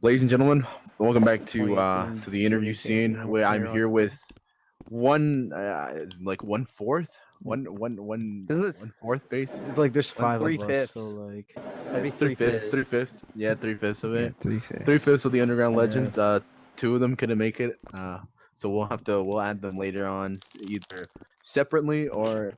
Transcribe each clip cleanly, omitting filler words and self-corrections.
Ladies and gentlemen, welcome back to the interview scene. Where I'm here with one, like one fourth, Isn't this? one fourth base, It's like there's one five of us, 3/5. so like That'd be three fifths, 3/5. 3/5. Yeah, 3/5 of yeah, it. 3/5. 3/5 of the underground Yeah. legend. Two of them couldn't make it. So we'll add them later on, either separately or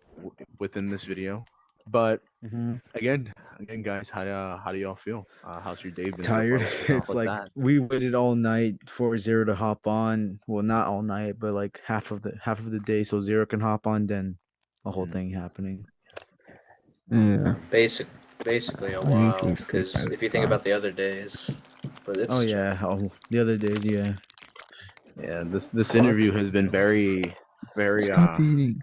within this video. But Mm-hmm. again, guys, how do y'all feel? How's your day been so far? Tired. Let's start off It's with like that. we waited all night for Zero to hop on. Well, not all night, but like half of the day, so Zero can hop on. Then a whole Mhm. thing happening. Yeah. Basically a I while, usually sleep because at if you think 5. about the other days, but it's Oh chill. yeah. Oh, the other days, yeah. Yeah, this interview has been very Stop eating.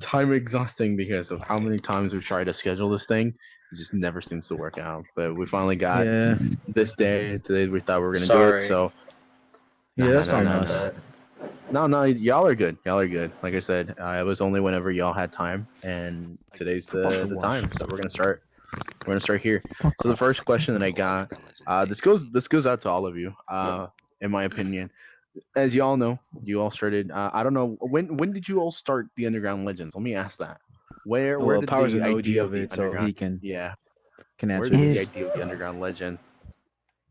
time exhausting because of how many times we've tried to schedule this thing. It just never seems to work out. But we finally got Yeah. this day today. We thought we were gonna do it. Sorry. So Yeah, no, that's no, on no, about us. that. no. Y'all are good. Y'all are good. Like I said, it was only whenever y'all had time, and today's the time. So we're gonna start. We're gonna start here. So the first question that I got, this goes out to all of you. In my opinion, as you all know, you all started. I don't know when did you all start the Underground Legends? Let me ask that. Where Well, did Power's the an OG idea of of the it, so underground? he can Yeah, where answer did this. the idea of the Underground Legends?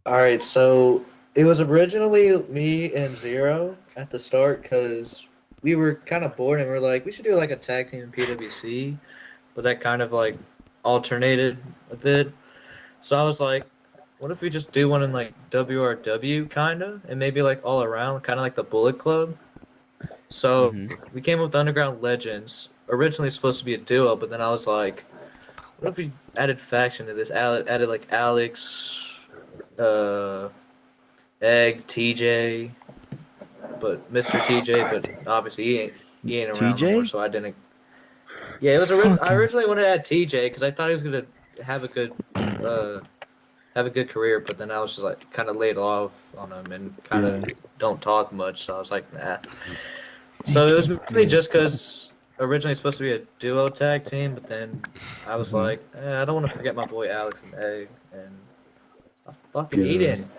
All right, so it was originally me and Zero at the start because we were kind of bored and we are like, we should do like a tag team in PWC, but that kind of like alternated a bit. So I was like, what if we just do one in like WRW kind of, and maybe like all around, kind of like the Bullet Club. So Mm-hmm. we came up with Underground Legends. Originally supposed to be a duo, but then I was like, what if we added faction to this? Added like Alex, uh, Egg, TJ, but Mr. TJ, but obviously he ain't around no more, TJ? so I didn't. Yeah, it was I originally wanted to add TJ because I thought he was gonna have a good, uh, have a good career, but then I was just like kind of laid off on him and kind of Yeah. don't talk much, so I was like, nah. So it was mainly just because originally supposed to be a duo tag team, but then I was Mhm. like, I don't want to forget my boy Alex and Egg, and stop fucking Yeah. eating.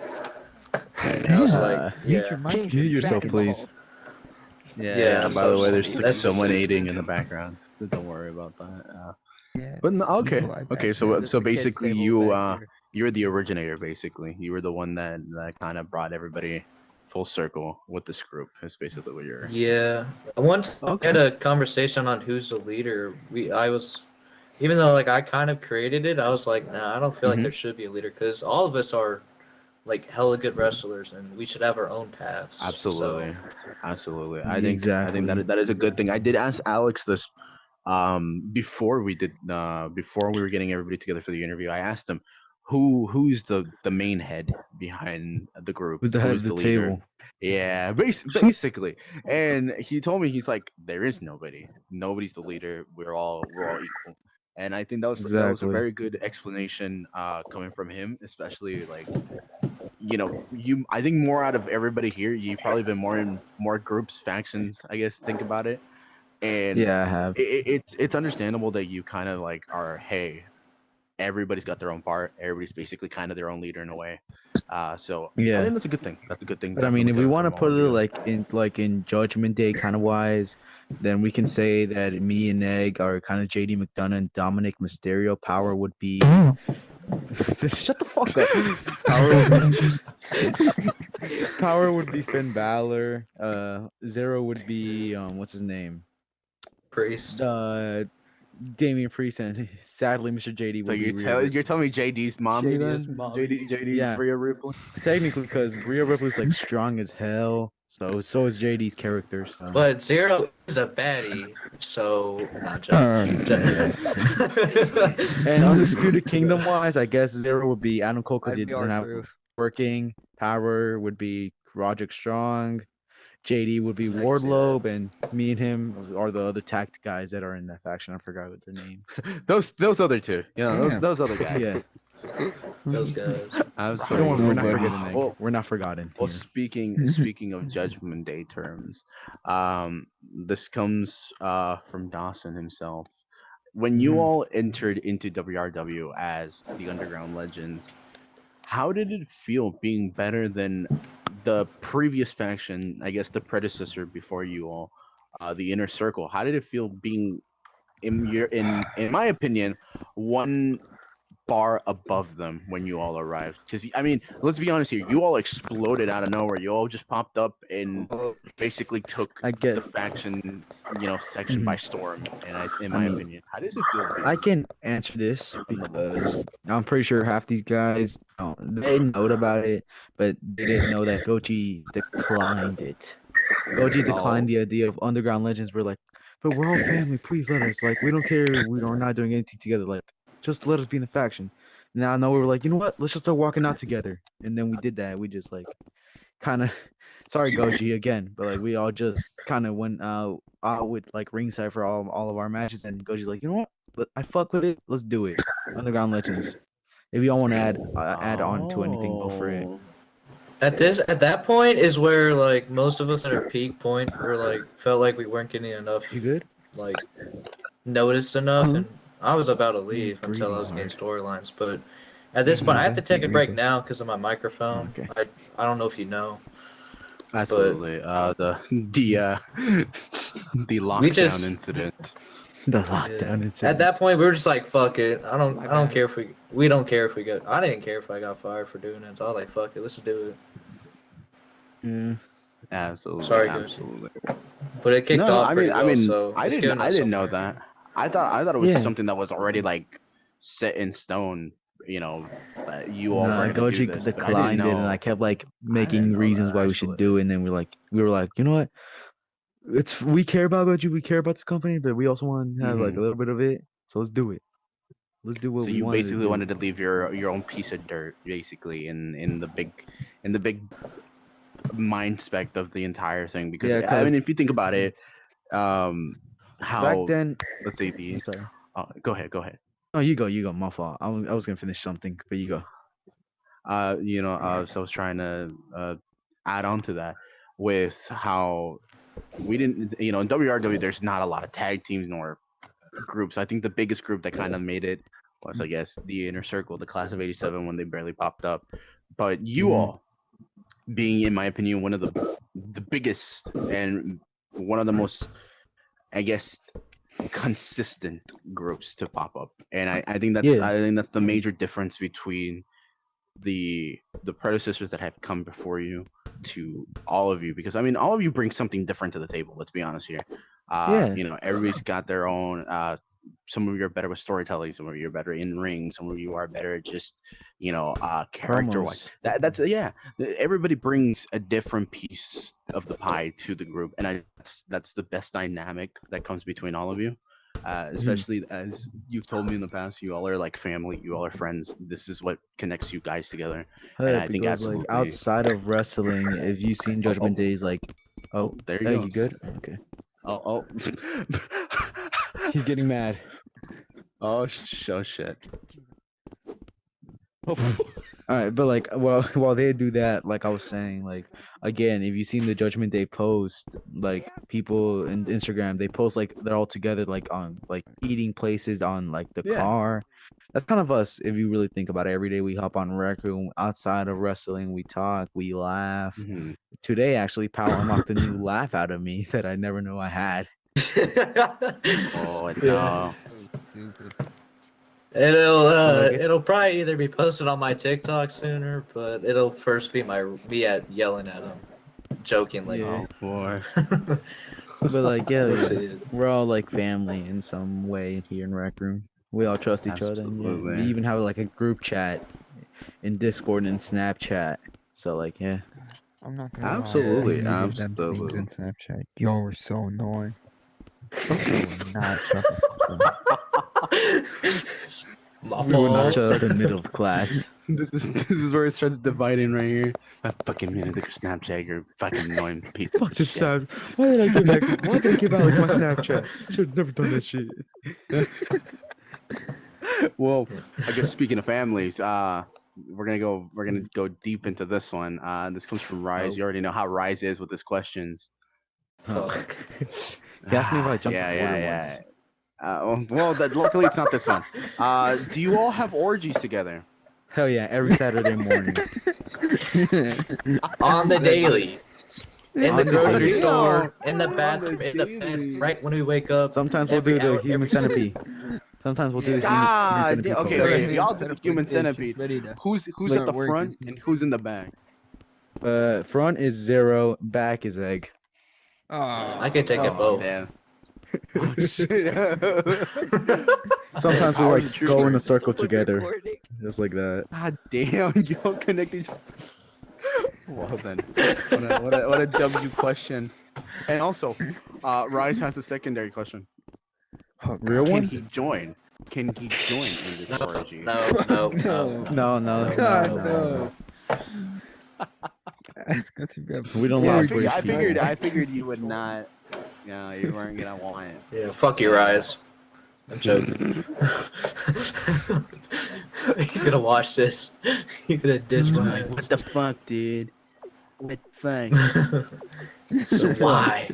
And I was like, yeah, Mute yourself, please. yeah. By the way, So there's that's just someone it. eating in the background. So don't worry about that. Yeah. But no, okay, people like okay. that. So Just so the kids' basically, table back here. you were the originator. Basically, you were the one that kind of brought everybody full circle with this group. Is basically what you're. Yeah. Once we Okay. had a conversation on who's the leader, I was, even though like I kind of created it, I was like, nah, I don't feel like Mm-hmm. there should be a leader because all of us are like hella good wrestlers and we should have our own paths. So Absolutely, absolutely. I think Exactly. that is a good thing. I did ask Alex this before we did before we were getting everybody together for the interview. I asked him who's the main head behind the group, Who's the head who's of the the leader. table? Yeah, basically. And he told me, he's like, there is nobody. Nobody's the leader. We're all equal. And I think that was a Exactly. very good explanation coming from him, especially like, you know, you I think more out of everybody here, you've probably been more in more groups, factions, I guess, think about it. And Yeah, I have. it's understandable that you kind of like are, hey, everybody's got their own part, everybody's basically kind of their own leader in a way. So I Yeah. think that's a good thing. That's a good thing But I mean, if we want to from all put of it you. like in Judgment Day kind of wise, then we can say that me and Egg are kind of JD McDonough and Dominic Mysterio. Power would be shut the fuck up. Power would be Finn Balor. Zero would be what's his name? Priest. Damian Priest, and sadly Mr. JD So will be Rhea Ripley. you're telling me JD's mommy JD's then? mommy. JD's Yeah, Rhea Ripley? technically, because Rhea Ripley's like strong as hell. So is JD's character. So But Zero is a baddie, so not yeah. And Undisputed Kingdom wise, I guess Zero would be Adam Cole because he I'd be doesn't have R-Truth. working. Power would be Roderick Strong. JD would be I can see that. Wardlow, and me and him are the other tact guys that are in that faction. I forgot what their name. Those other two, you know, Yeah. those other guys. Yeah, Those guys. Absolutely. don't worry, we're not Nobody. forgetting Meg. Well, We're not forgotten well, here. speaking of Judgment Day terms, this comes from Dawson himself. When you Mhm. all entered into WRW as the Underground Legends, how did it feel being better than the previous faction? I guess the predecessor before you all, the Inner Circle. How did it feel being in my opinion, one bar above them when you all arrived? Because I mean, let's be honest here. You all exploded out of nowhere. You all just popped up and Well, basically took I get. the faction, section by Mhm. storm. And in I my mean, opinion, how does it feel being I can answer this because I'm pretty sure half these guys they know about it, but they didn't know that Gochi declined it. Goji declined Oh, the idea of underground legends. We're like, but we're all family. Please let us. Like, we don't care. We're not doing anything together. Like, just let us be in the faction. Now we were like, you know what? Let's just start walking out together. And then we did that. We just like kind of, sorry Goji again, but like we all just kind of went out with like ringside for all of our matches. And Goji's like, you know what? I fuck with it. Let's do it. Underground legends. If y'all want to add on to anything, go for it. oh, At that point is where like most of us at our peak point were like felt like we weren't getting enough You good? like noticed enough, Huh? and I was about to You're leave until I breathing was getting hard. storylines. But at this point, I have to take a break Breathing. now because of my microphone. Okay. I don't know if you know, but absolutely. The we lockdown just incident. The yeah. lockdown At incident. that point we were just like fuck it. I My don't bad. care if we don't care if we get. I didn't care if I got fired for doing it. So I was like fuck it, let's do it. Yeah. Absolutely, Sorry, Goji. absolutely. But it kicked No, no. off pretty well, so I it's didn't. giving I us didn't know somewhere. that. I thought it was Yeah. something that was already like set in stone. That you all were Nah, gonna do Goji this, but I didn't declined it, and I know. kept like I didn't making know reasons that why we should actually. do it, and then we were like, you know what? We care about Goji, we care about this company, but we also want to have like a Hmm. little bit of it. So let's do it. Let's do what So we you wanted to basically do. wanted to leave your own piece of dirt, basically, in the big mind spec of the entire thing. Because Yeah, I cause mean, if you think about it, um, back how then, let's say I'm the sorry. go ahead, go ahead. Oh, you go. My fault. I was gonna finish something, but you go. So I was trying to add on to that with how we didn't, in WRW, there's not a lot of tag teams nor groups. I think the biggest group that kind of made it was, I guess, the Inner Circle, the Class of '87 when they barely popped up. But you Mhm. all being, in my opinion, one of the biggest and one of the most, I guess, consistent groups to pop up, and Yeah. I think that's the major difference between the predecessors that have come before you to all of you, because I mean all of you bring something different to the table. Let's be honest here. Yeah. Everybody's got their own. Some of you are better with storytelling. Some of you are better in ring. Some of you are better at just character wise. Promos. That's yeah. Everybody brings a different piece of the pie to the group, and that's the best dynamic that comes between all of you. Especially as you've told me in the past, you all are like family, you all are friends. This is what connects you guys together, and I think Because like absolutely. outside of wrestling, if you've seen Oh, Judgment oh, Days, like, oh, there he hey, you goes. good? Okay. Oh, He's getting mad. oh, oh shit. Oh, All right, but like, well, while they do that, like I was saying, like again, if you've seen the Judgment Day post, like people in Instagram, they post like they're all together, like on like eating places on like the yeah. car. That's kind of us if you really think about it. Every day we hop on record outside of wrestling, we talk, we laugh. Mhm. Today, actually, Power unlocked a new laugh out of me that I never knew I had. Oh Yeah. no. Stupid. But like it's It'll probably either be posted on my TikTok sooner, but it'll first be me at yelling at him, jokingly. yeah. Oh boy. But like yeah, You'll yeah, see it. we're all like family in some way here in Rec Room. We all trust each other, and yeah, we Absolutely. even have like a group chat in Discord and Snapchat. So like yeah, I'm not gonna lie. Absolutely. I hated them things Absolutely. in Snapchat. Y'all were so annoying. Y'all would not shut the fuck up. My we would not fault. shut up in middle of class. This is where it starts dividing right here. I fucking minute the Snapchat, you're fucking annoying piece Fuck of this shit. Snap. Why did I give back? Why did I give Alex my Snapchat? I should have never done that shit. Well, I guess speaking of families, we're gonna go deep into this one. This comes from Rise. Oh. You already know how Rise is with his questions. Fuck. He asked me if I jumped yeah, a quarter yeah, once. yeah. Luckily it's not this one. Do you all have orgies together? Hell yeah, every Saturday morning. On the daily. In the On the grocery daily. store, in the On the bathroom, in the bed, daily. right when we wake up. Sometimes we'll every do the hour, human every second. centipede. Sometimes we'll do the human God, centipede. okay, pose. okay. Crazy. Y'all do the human centipede. Who's at start the working. front and who's in the back? Front is Zero, back is Egg. I could take it Oh both. damn. Oh shit. Sometimes we Power like of the trooper. go in a circle together, just like that. God damn, y'all connected. Well then, what a W question. And also, Rise has a secondary question. Real Can one? he join? Can he join in this orgy? No. No, no. We don't Yeah, allow I British people. figured you would not. No, you weren't gonna want it. Yeah, fuck your eyes. I'm joking. He's gonna watch this. He's gonna diss He's my like, what the fuck, dude? What the fuck? So why?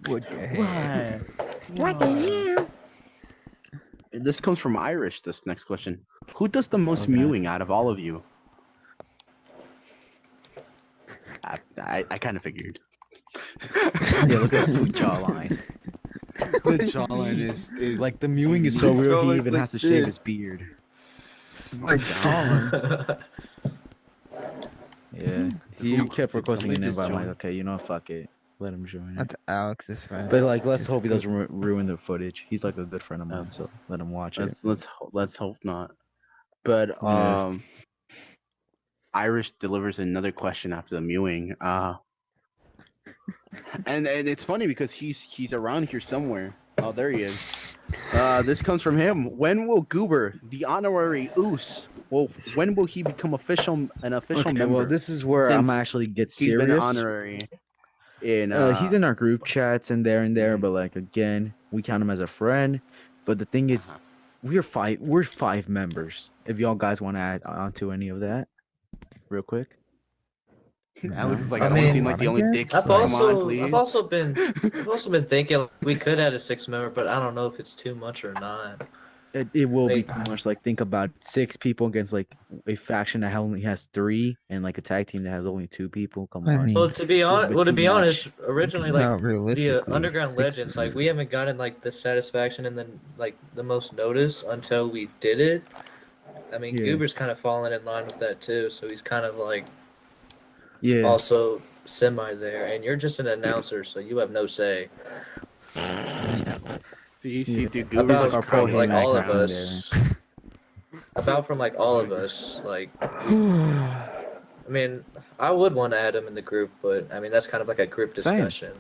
What the heck? Why? This comes from Irish. This next question: who does the most Okay. mewing out of all of you? I kind of figured. Yeah, look at that sweet jawline. The jawline is Like the mewing is so It real. He goes even like has to shave this. his beard. My God. Yeah, Did he some- kept did requesting an somebody just invite. I'm like, join? okay, you know, fuck it, let him join. That's Alex's friend. But like, let's hope he doesn't ruin the footage. He's like a good friend of mine, so let him watch it. Let's hope not. But Yeah. Irish delivers another question after the mewing. And it's funny because he's around here somewhere. Oh, there he is. This comes from him. When will Goober, the honorary Oos, when will he become an official Okay, member? well, this is where I'm Since actually get He's serious. been honorary. He's in our group chats and there, but like again, we count him as a friend. But the thing is, we're five members. If y'all guys want to add on to any of that, real quick. Alex is like, I I don't want to mean, seem like the only dick. I've Come on, also please. been thinking we could add a sixth member, but I don't know if it's too much or not. It will be Wait. too much. Like, think about 6 people against like a faction that only has 3, and like a tag team that has only 2 people. Come I on. mean, Well, to be too honest, originally like not the realistically. Underground 6 Legends, like we haven't gotten like the satisfaction and then like the most notice until we did it. I mean, Yeah. Goober's kind of fallen in line with that too, so he's kind of like Yeah. also semi there, and you're just an announcer, so you have no say. Do you see the About Goober's our from pro like all of background us. About from like all of us, like I mean, I would want to add him in the group, but I mean that's kind of like a group Same. discussion.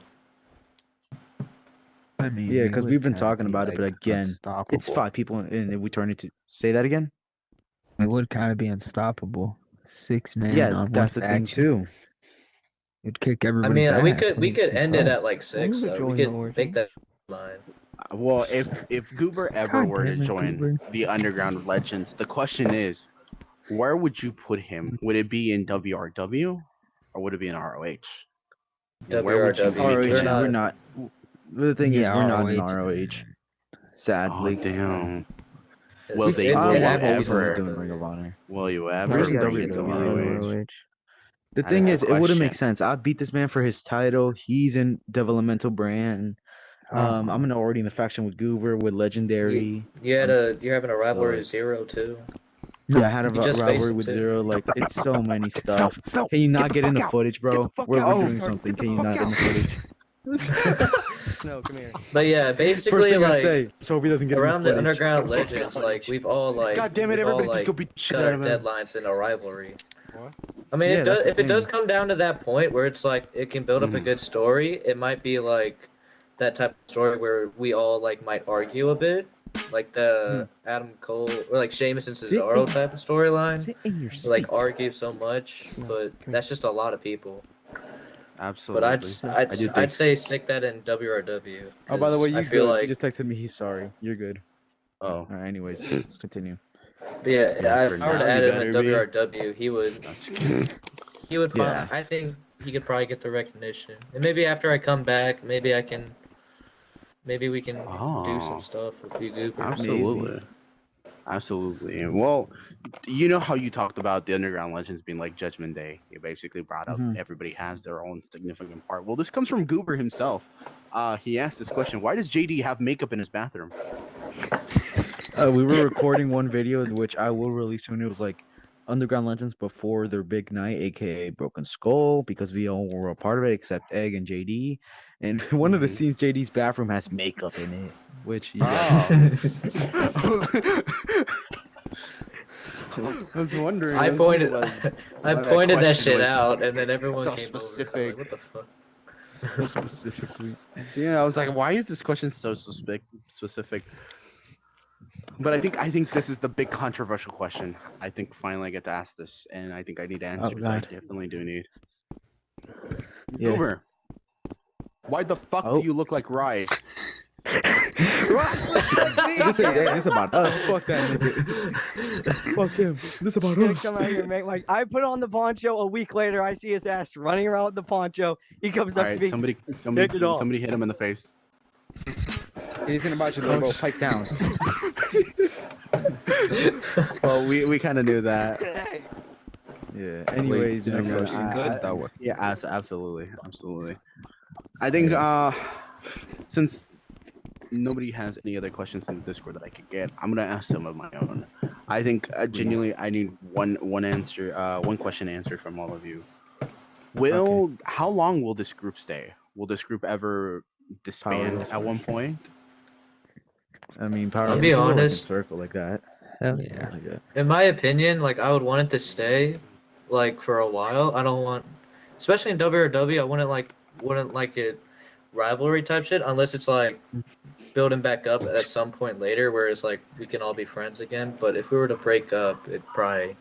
I mean, Yeah, we because would we've been kinda talking be, about it, but like, again, it's unstoppable. 5 people, and if we turn it to say that again. We would kind of be unstoppable. 6 men Yeah, on that's one the thing faction. too. It'd kick I everybody's mean, ass. we could end it at like 6, would so we join could the orgy. make that line. Well, if Goober ever God were to damn it, join Goober. the Underground Legends, the question is, where would you put him? Would it be in WRW or would it be in ROH? Where would you WRW. make ROH, We're him? not- we're not. The thing is, Yeah, we're not in ROH. ROH. Oh Sadly. damn! Will they it I've would do have to be always wanted to ever? do in Ring of Honor. Will you Where's ever in bring it to WWE? ROH? The That thing is is, the it wouldn't make question. sense. I beat this man for his title. He's in developmental brand. I'm already in the faction with Goober, with Legendary. you're having a rivalry like- with Zero too. Yeah, I had a You just faced rivalry him, with too. Zero. Like, it's so many stuff. Can you not get in the footage, bro? We're doing something. Can you not get in the footage? No, come here. But yeah, First basically thing I like say, so hope he doesn't get in around the the footage. Underground Legends, like we've all like God damn it! we've all, Everybody just like, go beat the shit cut out our of him. deadlines in a rivalry. What? I mean, Yeah, it does. that's the If it does thing. come down to that point where it's like it can build up a Mhm. good story, it might be like that type of story where we all like might argue a bit, like the Adam Cole or like Sheamus and Sit Cesaro in- type of storyline. Sit in your We, like seat. argue so much, No, but come that's just a lot of people. Absolutely. But I do I'd think. say stick that in WRW. Oh, by the way, 'cause you I feel good. like He just texted me. He's sorry. You're good. Oh. All right. Anyways, continue. but yeah, Yeah, if for I were now, to you add him in better be. WRW, he would No, just kidding. find. Yeah. I think he could probably get the recognition, and maybe after I come back, maybe we can do Oh. some stuff with you, Goober. Absolutely. Absolutely. Well, you know how you talked about the Underground Legends being like Judgment Day. You basically brought up Mhm. everybody has their own significant part. Well, this comes from Goober himself. He asked this question: why does JD have makeup in his bathroom? We were recording one video, which I will release soon. It was like Underground Legends before their big night, aka Broken Skull, because we all were a part of it except Egg and JD. And one of the Mhm. scenes, JD's bathroom has makeup in it, which you Oh. I was wondering. I was pointed, thinking about I why pointed that question shit was out, and then everyone so came over. I'm specific. like, what the fuck? specifically. Yeah, I was like, why is this question so specific? But I think this is the big controversial question. I think finally I get to ask this, and I think I need answers. I God. definitely do need. Yeah. Goober, why the fuck Oh. do you look like Rye? This is about us. Fuck that nigga. Fuck him. This about Gonna us. come out here, man. Like I put on the poncho. A week later, I see his ass running around with the poncho. He comes All up to right, me. somebody Take it off. hit him in the face. It isn't about you, Lobo. Pipe down. Well, we kind of knew that. Yeah. Anyways, Wait, next no, question. good? That worked. Yeah, absolutely. I think since nobody has any other questions in the Discord that I could get, I'm gonna ask some of my own. I think genuinely I need one answer, one question answered from all of you. How long will this group stay? Will this group ever disband Powerless at one Force. point? I mean, power. I'll we be can go, like, in honest. circle like that. Hell yeah. Like that. In my opinion, like I would want it to stay, like for a while. I don't want, especially in WRW, I wouldn't like it rivalry type shit unless it's like building back up at some point later, where it's like we can all be friends again. But if we were to break up, it probably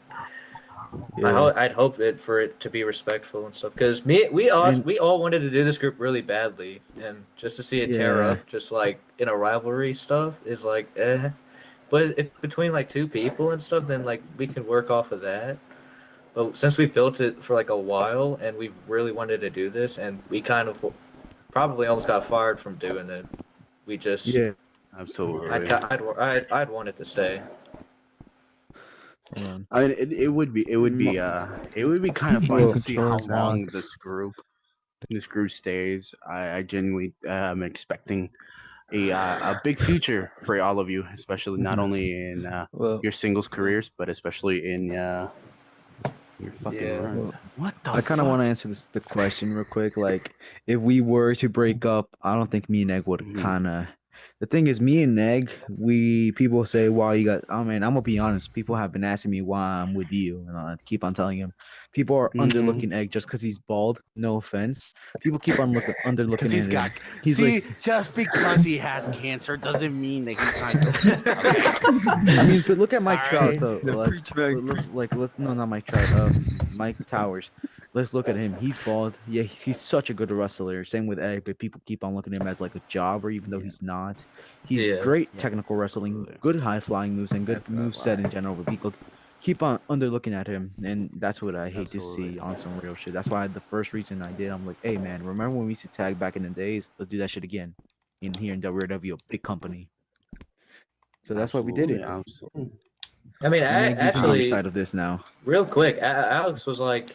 Yeah. I'd hope it for it to be respectful and stuff. Because we all wanted to do this group really badly, and just to see it tear Yeah. up, just like in a rivalry stuff, is like eh. But if between like two people and stuff, then like we can work off of that. But since we built it for like a while, and we really wanted to do this, and we kind of probably almost got fired from doing it, we just Yeah. Absolutely. I'd want it to stay. Hold on. I mean, it would be kind of fun Well, to see how controls long Alex. this group stays. I genuinely am expecting a big future for all of you, especially not only in Well, your singles careers, but especially in your fucking Yeah. runs. Well, What the? I kind of want to answer the question real quick. Like, if we were to break up, I don't think me and Egg would Mhm. kind of. The thing is, me and Egg, people say, "Why you got?" I mean, I'm gonna be honest. People have been asking me why I'm with you, and I keep on telling him. People are Mhm. underlooking Egg just because he's bald. No offense. People keep on underlooking Because he's at got. him. He's See, like, just because he has cancer doesn't mean that he's not. Okay. I mean, but look at Mike Trout Alright. though. The Like, preach bag. no, not Mike Trout. Mike Towers. Let's look at him. He's bald. Yeah, he's such a good wrestler. Same with Egg, but people keep on looking at him as like a jobber, even though Yeah. he's not. He's Yeah. great Yeah, technical wrestling, absolutely. good high flying moves, and good That's move not set why. in general. But people keep on underlooking at him, and that's what I hate to Absolutely. see on some real shit. That's why the first reason I did, I'm like, hey man, remember when we used to tag back in the days? Let's do that shit again. In here in WRW, a big company. So that's why we did it. Absolutely. I mean, And Egg, you can be your actually, side of this now. real quick, Alex was like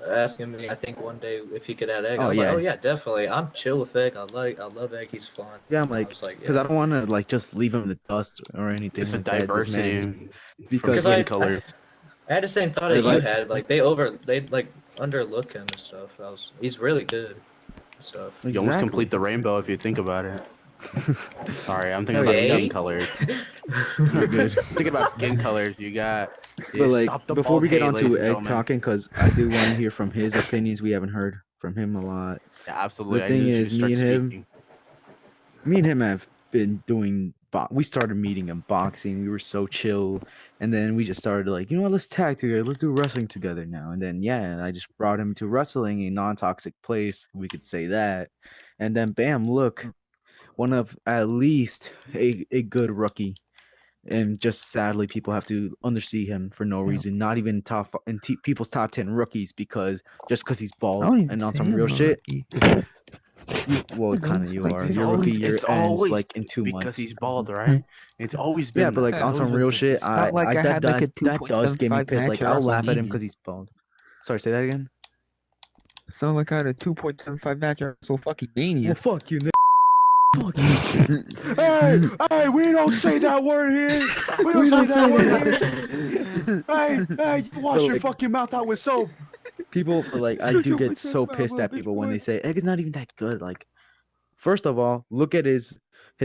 asking me, I think one day if he could add Egg. I Oh, was yeah. like, oh yeah, definitely. I'm chill with Egg. I love Egg. He's fun. Yeah, I'm I like, was like, because yeah. I don't want to like just leave him in the dust or anything It's a like that. This man is- diversity. because Because skin I color. had the same thought Hey, that you like- had. Like they like underlook him and stuff. He's really good and stuff. You almost Exactly. complete the rainbow if you think about it. Sorry, I'm thinking Hell about yeah. skin colors. You're good. Thinking about skin colors, you got. But like, stop the before we get bald on hate, ladies to and Egg gentlemen. talking, because I do want to hear from his opinions. We haven't heard from him a lot. Yeah, absolutely. The I thing need you to is, start speaking. me and him have been doing. We started meeting in boxing. We were so chill, and then we just started like, you know what? Let's tag together. Let's do wrestling together now. And then yeah, I just brought him to wrestling, a non-toxic place. We could say that. And then bam, look, one of at least a good rookie. And just sadly, people have to undersee him for no reason. Not even people's top 10 rookies because just because he's I bald don't even and on see some him real a shit. rookie. Well, kind of you Like, are. it's Your rookie always- year it's ends always like in 2 because months. he's bald, right? It's always been. Yeah, but like that. on It's some always real been shit, this. not like I had, like, a that does get me 2.75 pissed. Like match at I'll laugh at him WrestleKingdom. because he's bald. Sorry, say that again. Sound like I had a 2.75 match at fucking Well, Mania. fuck you, Nick. Fuck you. Hey, we don't say that word here. We don't say that word here. Hey, you wash But, your like, fucking mouth out with soap. People, but, like, I do get so pissed at people when they say Egg is not even that good. Like, first of all, look at his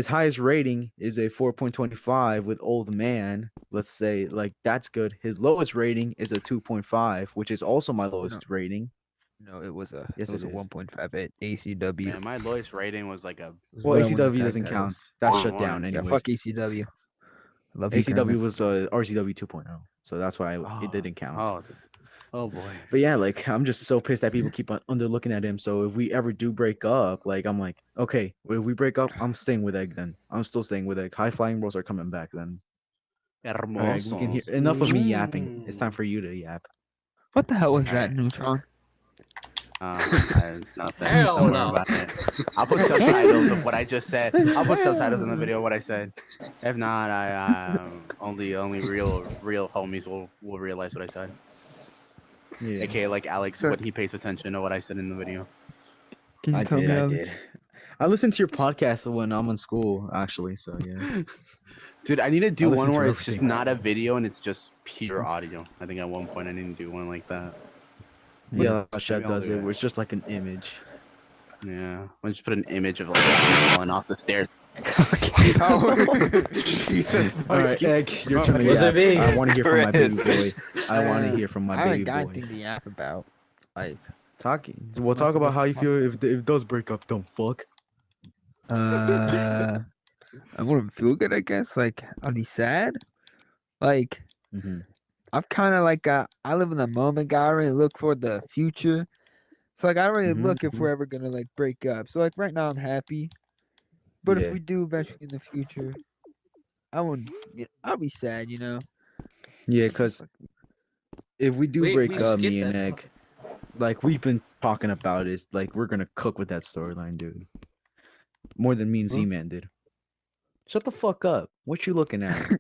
highest rating is a 4.25 with Old Man. Let's say like that's good. His lowest rating is a 2.5, which is also my lowest rating. No, it was a Yes, it was it a is. 1.5 at ACW. Man, my lowest rating was like a. It was Well, when I went to ACW tag doesn't titles. count. That's Oh, shut down yeah, Yeah, anyways. fuck ECW. Love you, ACW Kermit. was RCW 2.0, so that's why it Oh, didn't count. oh boy. But yeah, like I'm just so pissed that people keep on underlooking at him. So if we ever do break up, like I'm like, okay, if we break up, I'm staying with Egg then. I'm still staying with Egg. High flying bros are coming back then. All right, we can hear Hermosos. enough of me yapping. It's time for you to yap. What the hell was that, Alright. Neutron? Nothing. Hell Don't worry no. about it. I'll put subtitles of what I just said. I'll put subtitles in the video of what I said. If not, I only real homies will realize what I said. Yeah, AKA like Alex when he pays attention to what I said in the video. Can you I tell did. me? I how- did. I listen to your podcast when I'm in school, actually. So yeah. Dude, I need to do listen one to where it's just everything. not a video and it's just pure audio. I think at one point I need to do one like that. Yeah, Maybe Chef I'll does do it, that. where it's just like an image. Yeah, I just put an image of like falling off the stairs. Jesus. All right, fucking Egg, your turn to Was yap. it me? I want to hear from my baby boy. Chris. I want to hear from my I haven't baby got boy. anything to yap about. Like, Talking. We'll talk about how you feel if it does break up. Don't fuck. I wouldn't feel good, I guess. Like, I'd be sad. Like, Mm-hmm. I've kind of like, I live in the moment, guy. I really look for the future. So, like, I don't really Mhm, look if we're ever gonna, like, break up. So, like, right now I'm happy. But Yeah. if we do eventually in the future, I wouldn't, I'll be sad, you know? Yeah, because if we do We break up, skipped me and that Egg, like we've been talking about, is like we're gonna cook with that storyline, dude. More than me and Huh? Z-Man did. Shut the fuck up. What you looking at? What's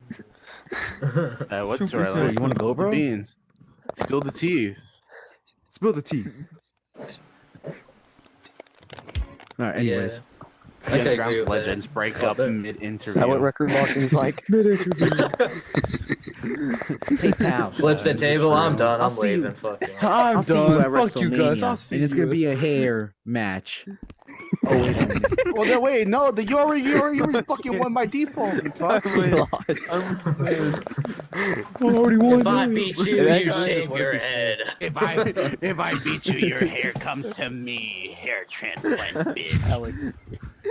Super storyline? cool. You wanna go, Spill the bro? beans. Spill the tea. Spill the tea. All right. Anyways. Yeah. I The can agree Underground with that. Legends break Oh, up that- mid-interview. Is that what record launching's like? Hey pal. Flips the table. I'm done. I'll I'm see you. leaving. Fuck you. I'll see you at Fuck you guys. I'll WrestleMania, see and it's you. gonna be a hair match. Oh wait a minute. Well, no, wait, no, you already fucking won by default. You fuck. I already won. If I dude. beat you, That you guy shave just your wants head. If I beat you, your hair comes to me. Hair transplant, bitch.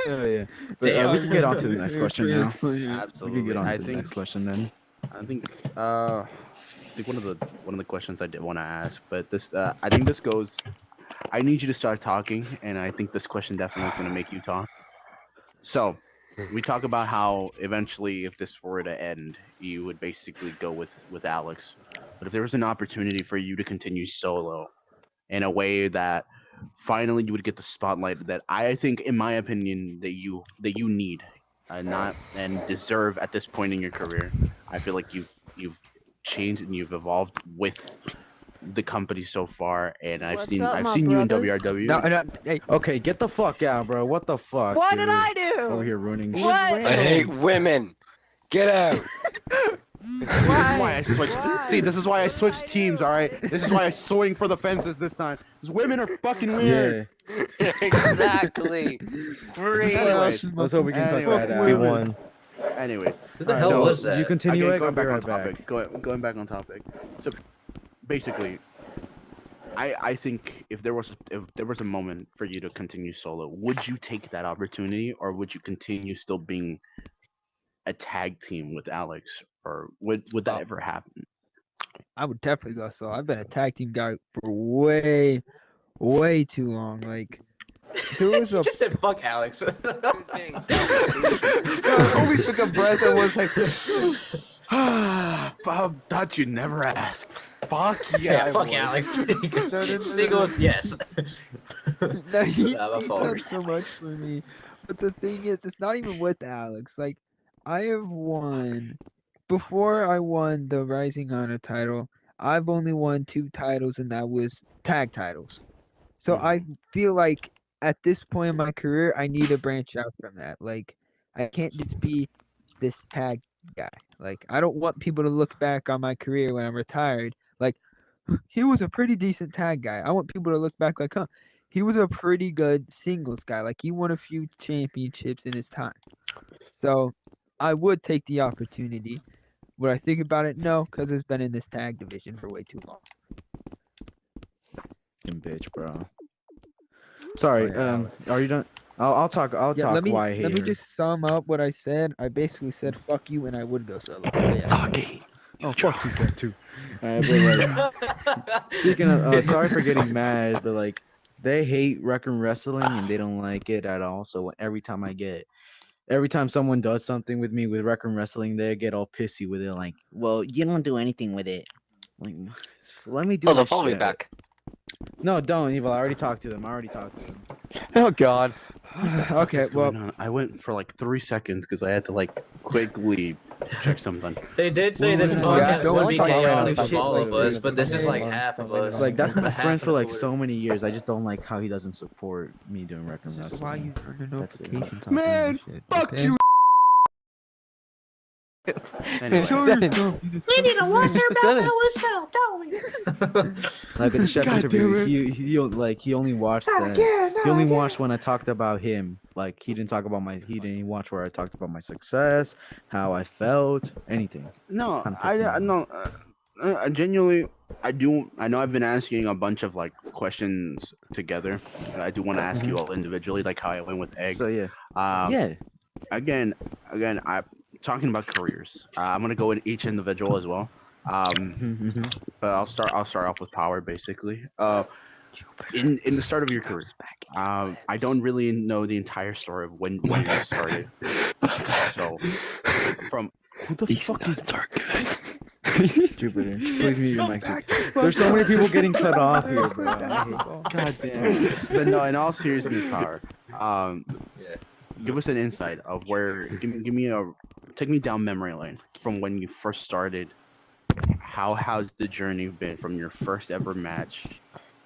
Oh yeah. But, Damn. we can get on to the next question now. We Absolutely. can get on I to the think. next question then. I think. I think one of the questions I did want to ask, but this. I think this goes. I need you to start talking, and I think this question definitely is going to make you talk. So, we talk about how eventually, if this were to end, you would basically go with Alex. But if there was an opportunity for you to continue solo in a way that finally you would get the spotlight that I think, in my opinion, that you need, not and deserve at this point in your career. I feel like you've changed and you've evolved with the company so far, and I've What's seen up, I've my seen you in brothers? WRW. No, hey, Okay, get the fuck out, bro. What the fuck? What dude? did I do? Over here ruining shit. What? I hate women. Get out. This is why I switched. Why? See, this is why I What did switched I teams. do? All right, this is why I swing for the fences this time. Because women are fucking weird. Yeah. Exactly. Free. Anyways, Let's hope we can cut Anyway, that we out. won. Anyways, Who the Alright, hell so was that? you continue, again, Egg, I'll going be back on right back. topic. Going back on topic. So, basically, I think if there was a moment for you to continue solo, would you take that opportunity, or would you continue still being a tag team with Alex, or would that ever happen? I would definitely go so. I've been a tag team guy for way, way too long. Like, there was You a just said fuck Alex. Homie took a breath and was like, I thought you'd never ask. Fuck yeah, I fuck would. Alex. no, Singles, yes. No, he, Nah, my he's fault. done so much for me. But the thing is, it's not even with Alex. Like, I have won. Before I won the Rising Honor title, I've only won 2 titles, and that was tag titles. So I feel like at this point in my career, I need to branch out from that. Like, I can't just be this tag guy. Like, I don't want people to look back on my career when I'm retired. Like, he was a pretty decent tag guy. I want people to look back like, huh, he was a pretty good singles guy. Like, he won a few championships in his time. So I would take the opportunity. Would I think about it? No, because it's been in this tag division for way too long. Bitch, bro. Sorry. yeah, Are you done? I'll talk. I'll Yeah, talk. let me Why I hate let me her. just sum up what I said. I basically said fuck you and I would go solo. So yeah. Fucking. Oh, fuck you, guy too. Alright, but like, speaking of, sorry for getting mad, but like, they hate Wreck-Em Wrestling and they don't like it at all. So every time someone does something with me with Wreck-Em Wrestling, they get all pissy with it. Like, well, you don't do anything with it. Like, let me do Oh, my they'll follow me shit. back. No, don't, Evil. I already talked to them. Oh God. Okay, well, I went for like 3 seconds because I had to like quickly check something. They did say Well, this yeah, podcast don't would be talk chaotic about with shit all like of us, this, but this is okay? like half of us. Like, that's been a half friend for and a like quarter. so many years. I just don't like how he doesn't support me doing Wreck-Em This is why Wrestling. you turn the That's it. notifications on Man, this shit. fuck okay? you. Anyway, We need to wash our ourselves, don't we? Like with the chef God interview, damn it. he only watched that. He only watched when I talked about him. Like he didn't even watch where I talked about my success, how I felt, anything. no, Kinda pissed me off. no. Genuinely, I do. I know I've been asking a bunch of like questions together. I do want to ask you all individually, like how I went with Egg. So yeah, Um, yeah. again, I'm talking about careers. I'm gonna go in each individual as well. But I'll start off with Power basically. In the start of your career, I don't really know the entire story of when you started. So from Who the fuck is are good. Jupiter? Please mute your mic. There's so many people getting cut off here, bro. God damn. But no, in all seriousness, Power. Yeah. Give us an insight of where. Take me down memory lane from when you first started. How has the journey been from your first ever match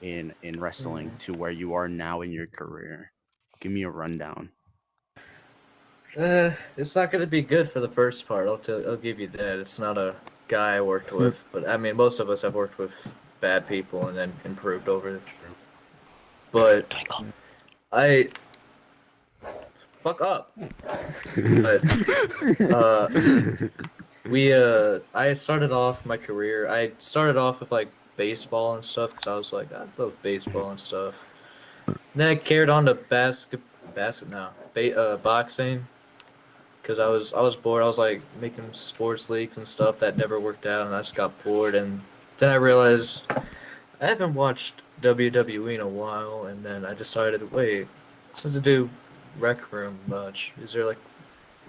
in wrestling to where you are now in your career? Give me a rundown. It's not gonna be good for the first part. I'll give you that. It's not a guy I worked with, but I mean, most of us have worked with bad people and then improved over. But I fuck up. But I started off my career. I started off with like baseball and stuff because I was like, I love baseball and stuff. And then I carried on to boxing because I was bored. I was like making sports leagues and stuff that never worked out, and I just got bored. And then I realized I haven't watched WWE in a while, and then I decided, wait, since I do Rec Room much, is there like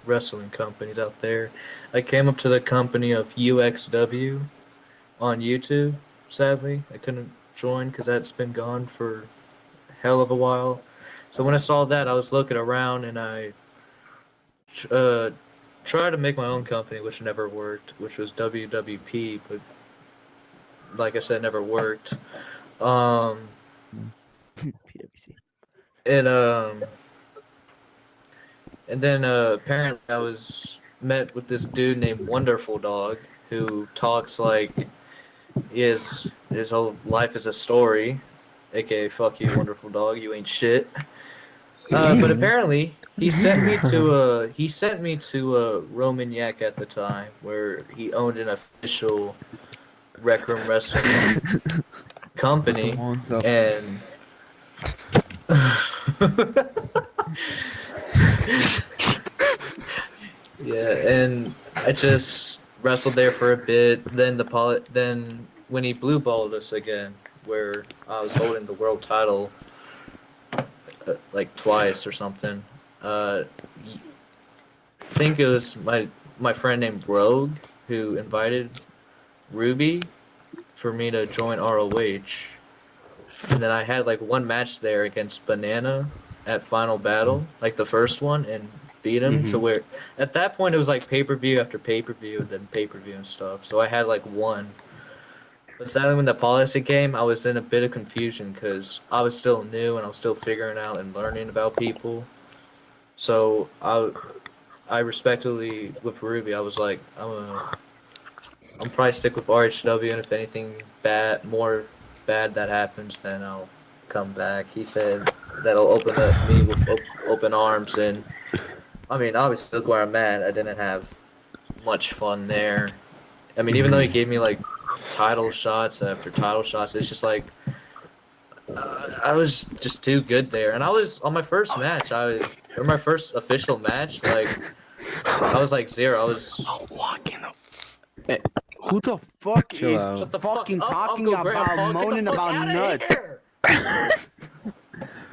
wrestling companies out there? I came up to the company of UXW on YouTube. Sadly, I couldn't join because that's been gone for a hell of a while. So when I saw that, I was looking around and I tried to make my own company, which never worked, which was WWP, but like I said, never worked. PwC. And then apparently I was met with this dude named Wonderful Dog who talks like his whole life is a story, aka fuck you, Wonderful Dog, you ain't shit. But apparently he sent me to Roman Yak at the time, where he owned an official Rec Room Wrestling company, Someone's up. and yeah, and I just wrestled there for a bit. Then then when he blue balled us again, where I was holding the world title like twice or something. I think it was my friend named Rogue who invited Ruby for me to join ROH. And then I had like one match there against Banana at Final Battle, like the first one, and beat him to where at that point it was like pay-per-view after pay-per-view and then pay-per-view and stuff. So I had like one. But sadly, when the policy came, I was in a bit of confusion because I was still new and I was still figuring out and learning about people. So I respectfully with Ruby, I was like, I'm probably stick with RHW, and if anything more bad that happens, then I'll come back. He said that'll open up me with open arms, and I mean, obviously, look where I'm at. I didn't have much fun there. I mean, even though he gave me like title shots after title shots, it's just like I was just too good there. And I was on my first match, or my first official match, like I was like 0. I was. Hey, who the fuck Chill is out. Shut the fucking fuck up, talking Uncle Grandpa. about Get the moaning fuck about outta nuts? here!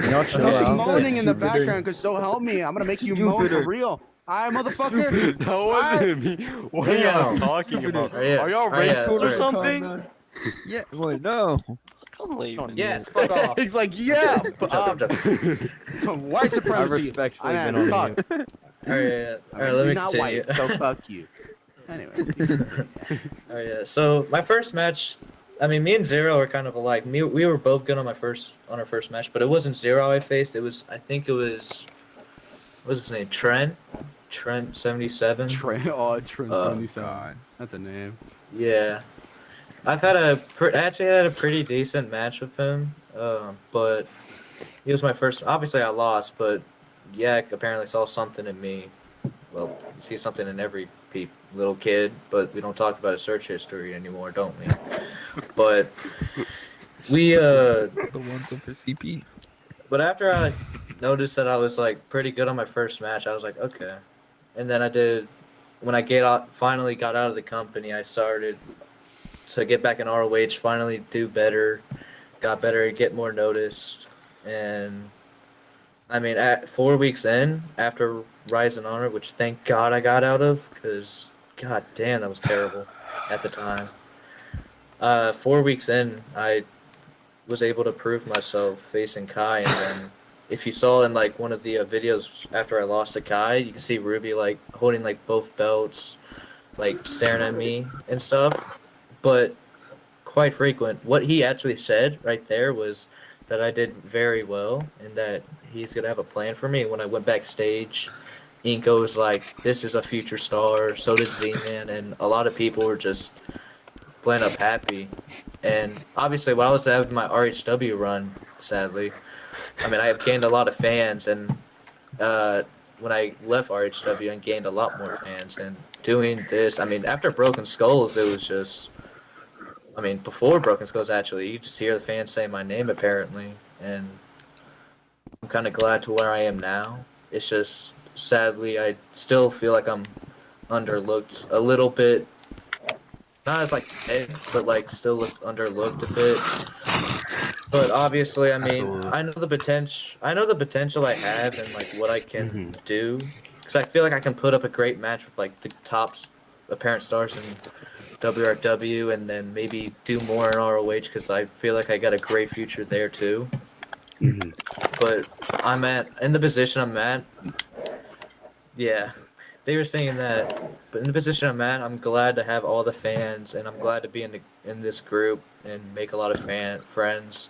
Y'all chill Just out. moaning in the Jupiter. background, cause so help me, I'm gonna make you moan for Jupiter. real. Alright, motherfucker. That wasn't me. What are y'all talking about? Oh, yeah. Are y'all Oh, yeah, racist or sorry. something? Yeah. What? No. I'm leaving. Yes, fuck off. It's like, yeah, I'm joking. so white I supremacy. respectfully I been mean, on fuck. mute. Alright, let me You're not continue. white, so fuck you. Anyways. Oh yeah. So my first match, I mean, me and Zero are kind of alike. We were both good on our first match, but it wasn't Zero I faced. I think it was, what's his name? Trent 77. Trent 77. God. That's a name. Yeah. I've had actually had a pretty decent match with him, but he was my first. Obviously, I lost, but Yak apparently saw something in me. Well, you see something in every little kid, but we don't talk about his search history anymore, don't we? But we The ones for CP. but after I noticed that I was like pretty good on my first match, I was like, okay. And then when I finally got out of the company, I started to get back in ROH, finally do better, got better, get more noticed, and I mean, at 4 weeks in, after Rise and Honor, which thank God I got out of, because god damn, that was terrible at the time. 4 weeks in, I was able to prove myself facing Kai, and then if you saw in like one of the videos after I lost to Kai, you can see Ruby like holding like both belts, like staring at me and stuff. But quite frequent, what he actually said right there was that I did very well and that he's gonna have a plan for me. When I went backstage, Inko was like, "This is a future star." So did Z-Man, and a lot of people were just plain up happy. And obviously, when I was having my RHW run, sadly, I mean, I have gained a lot of fans, and when I left RHW, I gained a lot more fans. And doing this, I mean, after Broken Skulls, it was just, I mean, before Broken Skulls, actually, you just hear the fans say my name, apparently, and I'm kind of glad to where I am now. It's just, sadly, I still feel like I'm underlooked a little bit. Not as like big, but like still underlooked a bit. But obviously, I mean, Absolutely. I know the potential. I know the potential I have and like what I can do. Because I feel like I can put up a great match with like the top apparent stars in WRW, and then maybe do more in ROH. Because I feel like I got a great future there too. But in the position I'm at. Yeah. They were saying that, but in the position I'm at, I'm glad to have all the fans, and I'm glad to be in this group and make a lot of friends.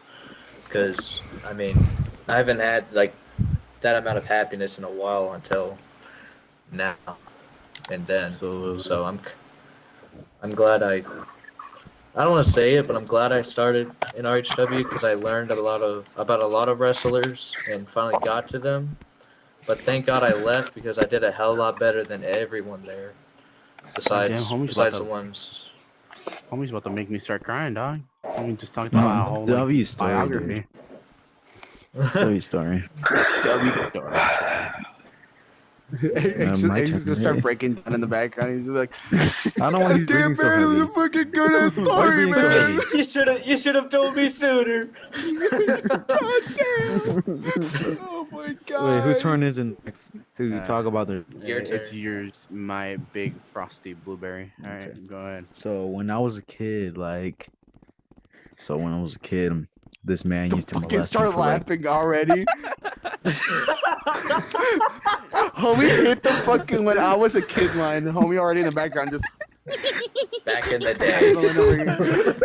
Because I mean, I haven't had like that amount of happiness in a while until now, and then. So I'm glad I don't want to say it, but I'm glad I started in RHW because I learned about a lot of wrestlers and finally got to them. But thank God I left because I did a hell of a lot better than everyone there. Besides the ones. Homie's about to make me start crying, dog. Homie just talked about my whole W story, biography. W story. W story. He's my just gonna turn, start right? breaking down in the background. He's like, I don't know why he's breathing so man, it was heavy. a fucking good ass Why story, are you so man. heavy? You should have told me sooner. God damn. Oh my god. Wait, whose turn is it next to talk about the? Your It's turn. yours, my big frosty blueberry. All right, Okay. go ahead. So when I was a kid, this man Don't used to fucking molest me start for like laughing already. Homie hit the fucking when I was a kid line. Homie already in the background just Back in the day. cackling over here.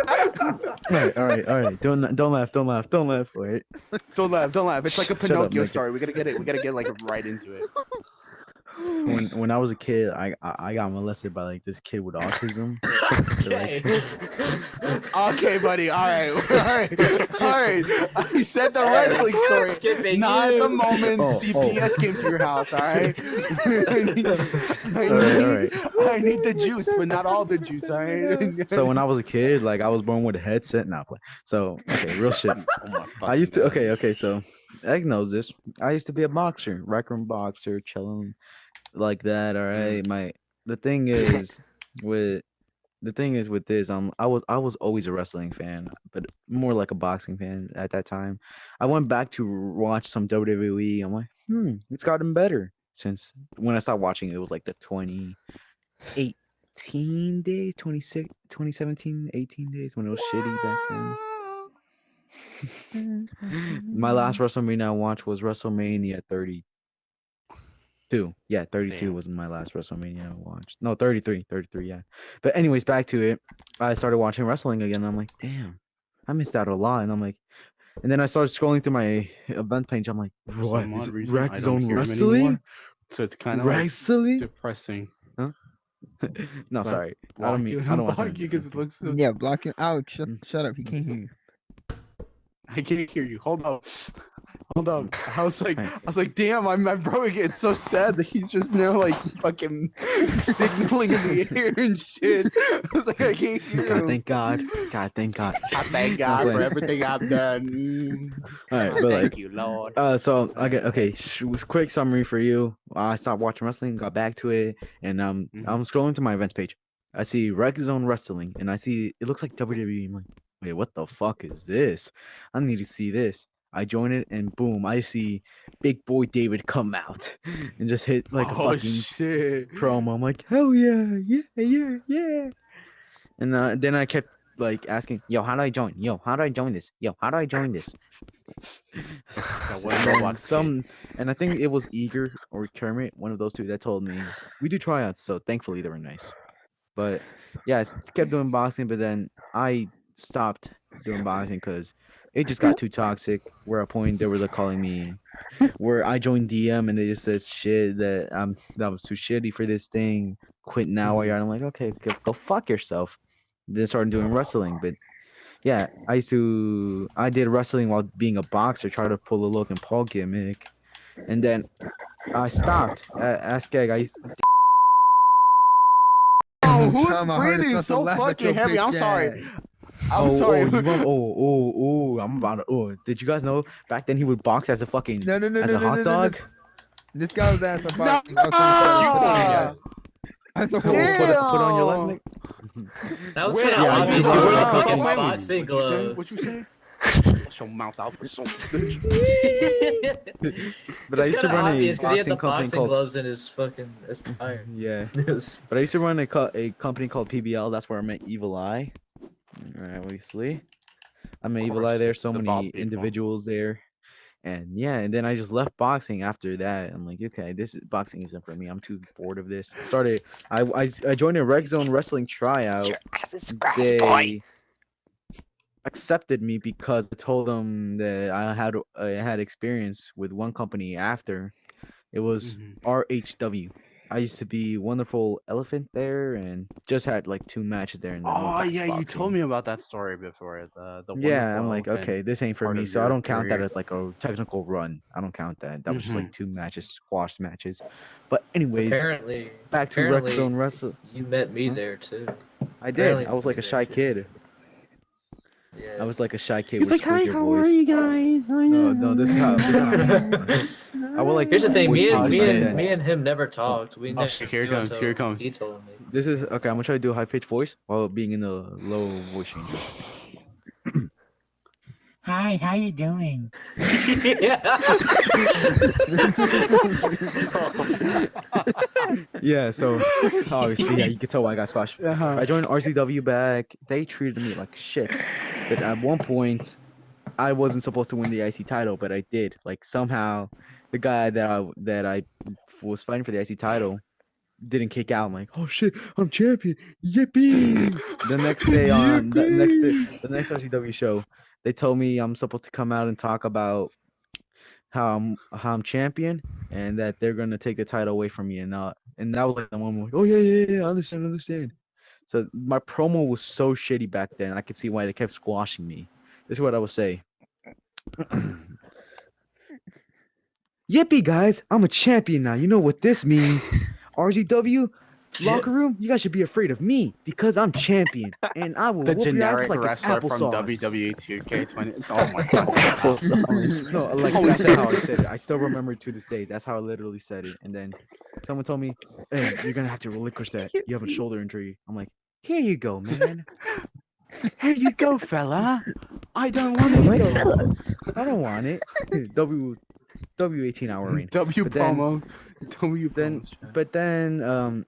all right. Don't laugh. Wait. Don't laugh. It's like a Shut up, Pinocchio Nick. story. We gotta get like right into it. When I was a kid, I got molested by like this kid with autism. Okay. Okay, buddy. All right. I said the wrestling story, Skipping not you. the moment Oh, CPS came to your house. All right. Alright. I need the juice, but not all the juice. All right. So when I was a kid, like I was born with a headset. Nah, play. So okay, real shit. Oh my I used to. fucking God. Okay. So Egg knows this. I used to be a boxer, rec room boxer, chilling like that. All right. The thing is with with this, I was always a wrestling fan, but more like a boxing fan at that time. I went back to watch some WWE. I'm like, it's gotten better since when I started watching. It was like the 2018 days, 26, 2017, 18 days when it was shitty back then. My last WrestleMania I watched was WrestleMania 32. Yeah, 32 Damn. was my last WrestleMania I watched. No, 33, yeah. But anyways, back to it. I started watching wrestling again. And I'm like, damn, I missed out a lot. And I'm like, and then I started scrolling through my event page. I'm like, For what? some Is odd it reason, I Rec don't Zone hear him Wrestling? anymore. So it's kind of like Wrestling? depressing. No, But sorry. I block don't mean. you. I don't want to Block you because it looks so. Yeah, block him. Alex, shut up. He can't hear you. I can't hear you. Hold up. I was Hey. like, damn, my bro gets so sad that he's just now like fucking signaling in the air and shit. I was like, I can't hear God, him. thank God. God, thank God. I thank Not God for playing. everything I've done. All right, I but thank like, you, Lord. so okay, quick summary for you. I stopped watching wrestling, got back to it, and I'm scrolling to my events page. I see Rec Zone Wrestling, and I see it looks like WWE. I'm like, wait, what the fuck is this? I need to see this. I join it, and boom, I see Big Boy David come out and just hit like a Oh fucking shit. promo. I'm like, hell yeah. And then I kept like asking, yo, how do I join? Yo, how do I join this? Yo, how do I join this? That one And then Roblox kid. and I think it was Eager or Kermit, one of those two, that told me we do tryouts. So thankfully they were nice. But yeah, I kept doing boxing, but then I stopped doing boxing because it just got too toxic. Where at a point they were like calling me, where I joined DM and they just said shit that was too shitty for this thing. Quit now, or I'm like, okay, go fuck yourself. Then started doing wrestling, but yeah, I did wrestling while being a boxer, try to pull a Logan Paul gimmick, and then I stopped. Ask Egg. Oh, who's Trying my hardest breathing not to so laugh at fucking your heavy? I'm bitch sorry. ass. I'm sorry. I'm about to. Oh, did you guys know back then he would box as a fucking No. as a hot dog? This guy was ass for No! boxing. Oh, sorry. You put on your Yeah. leg. That's a Put, whole. put on your leg, Nick. That was Wait, kind of yeah, I obvious. used to You do wore the that. fucking Wait, boxing gloves. What you say? Shut your mouth out for some. But I It's used to kind of run a obvious because he had the boxing company boxing called. gloves in his fucking attire. Yeah. Yes. But I used to run a company called PBL. That's where I met Evil Eye. Obviously, I met Evil Eye there. It's So the many bald people. individuals there, and yeah. And then I just left boxing after that. I'm like, okay, boxing isn't for me. I'm too bored of this. I joined a Rec Zone Wrestling tryout. They accepted me because I told them that I had experience with one company after. It was RHW. I used to be Wonderful Elephant there and just had like 2 matches there and then went Oh back yeah, to you told boxing. me about that story before. The Yeah, wonderful I'm like, elephant okay, this ain't for part me. of So I your don't count that career. as like a technical run. I don't count that. That was just like Mhm. 2 matches, squash matches. But anyways, Apparently, back to Rec Zone Wrestle. you met me Huh? there too. I did. Apparently I was like a you shy met me there, kid. Yeah. I was like a shy kid He's with like, hi, squeaky how voice. are you guys? No, this is how I would like. Here's the thing, voice me and change me back and then. me and him never talked. We Oh, never shit, here it knew comes, here it until comes. he told me. This is okay. I'm gonna try to do a high pitched voice while being in the low voice changer. Hi, how you doing? Yeah, so obviously, yeah, you can tell why I got squashed. Uh-huh. I joined RCW back. They treated me like shit. But at one point, I wasn't supposed to win the IC title, but I did. Like somehow, the guy that I was fighting for the IC title didn't kick out. I'm like, oh shit, I'm champion, yippee! The next day on the next RCW show, they told me I'm supposed to come out and talk about how I'm champion and that they're gonna take the title away from me, and that was like the moment like, oh yeah, I understand. So my promo was so shitty back then. I could see why they kept squashing me. This is what I would say. Yippee, guys! I'm a champion now. You know what this means? RZW locker room, you guys should be afraid of me because I'm champion, and I will The whoop your asses generic like it's wrestler from applesauce. WWE 2K20. Oh my god. No, like Holy that's shit. how I said it. I still remember it to this day. That's how I literally said it. And then someone told me, "Hey, you're gonna have to relinquish that. You have a shoulder injury." I'm like, "Here you go, man. Here you go, fella. I don't want it. I don't want it." W 18-hour reign. W But then- promos. W Then, promos. but then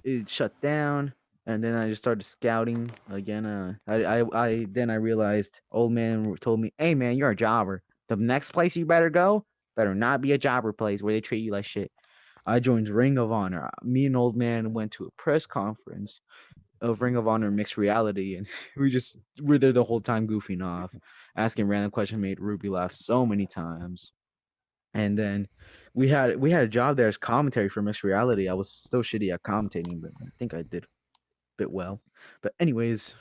it shut down, and then I just started scouting again. I realized old man told me, "Hey man, you're a jobber. The next place you better go better not be a jobber place where they treat you like shit." I joined Ring of Honor. Me and old man went to a press conference of Ring of Honor Mixed Reality, and we just were there the whole time goofing off, asking random questions. Made Ruby laugh so many times. And then we had a job there as commentary for Mixed Reality. I was still shitty at commentating, but I think I did a bit well. But anyways,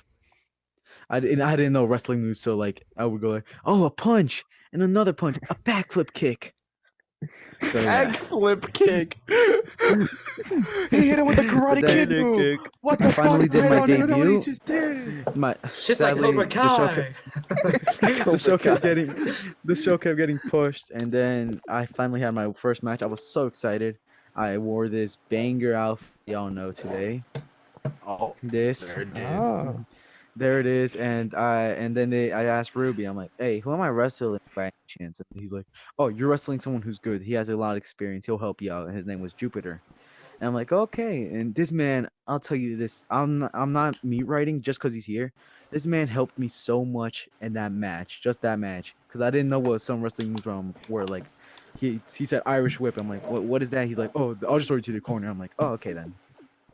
I didn't know wrestling moves, so like I would go like, oh, a punch and another punch, a backflip kick. So yeah. Egg flip kick. He hit it with a karate But then- kid move. What the I finally fuck? did my I don't know what he debut. just did. My It's just like sadly, Cobra Kai. the show kept getting pushed, and then I finally had my first match. I was so excited. I wore this banger outfit y'all know today. Oh, This there it is. Oh. there it is, and I asked Ruby, I'm like, hey, who am I wrestling by any chance? And he's like, oh, you're wrestling someone who's good. He has a lot of experience. He'll help you out. And his name was Jupiter. And I'm like, okay. And this man, I'll tell you this, I'm not meat writing just because he's here. This man helped me so much in that match, just that match, because I didn't know what some wrestling moves were like. He said Irish whip. I'm like, what is that? He's like, oh, I'll just throw you to the corner. I'm like, oh, okay then.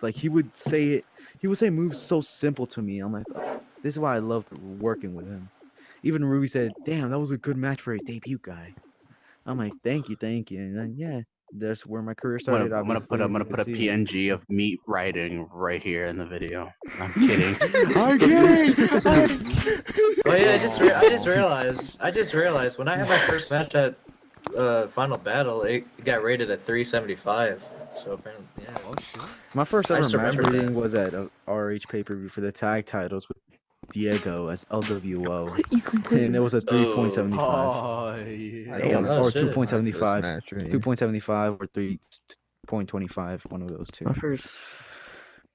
Like he would say it. He would say moves so simple to me. I'm like, oh, this is why I loved working with him. Even Ruby said, damn, that was a good match for a debut guy. I'm like, thank you. And then yeah, that's where my career started. I'm gonna put a obviously. PNG of meat writing right here in the video. I'm kidding. I'm kidding. Oh yeah, I just realized when I had my first match at Final Battle, it got rated at 375. So apparently, yeah. My first I ever just match remembered rating that. was at a RH pay-per-view for the tag titles with Diego as LWO, and it was a 3.75. Oh yeah. Damn. Oh, or shit. 2.75, 2.75 or 3.25, one of those two. My first.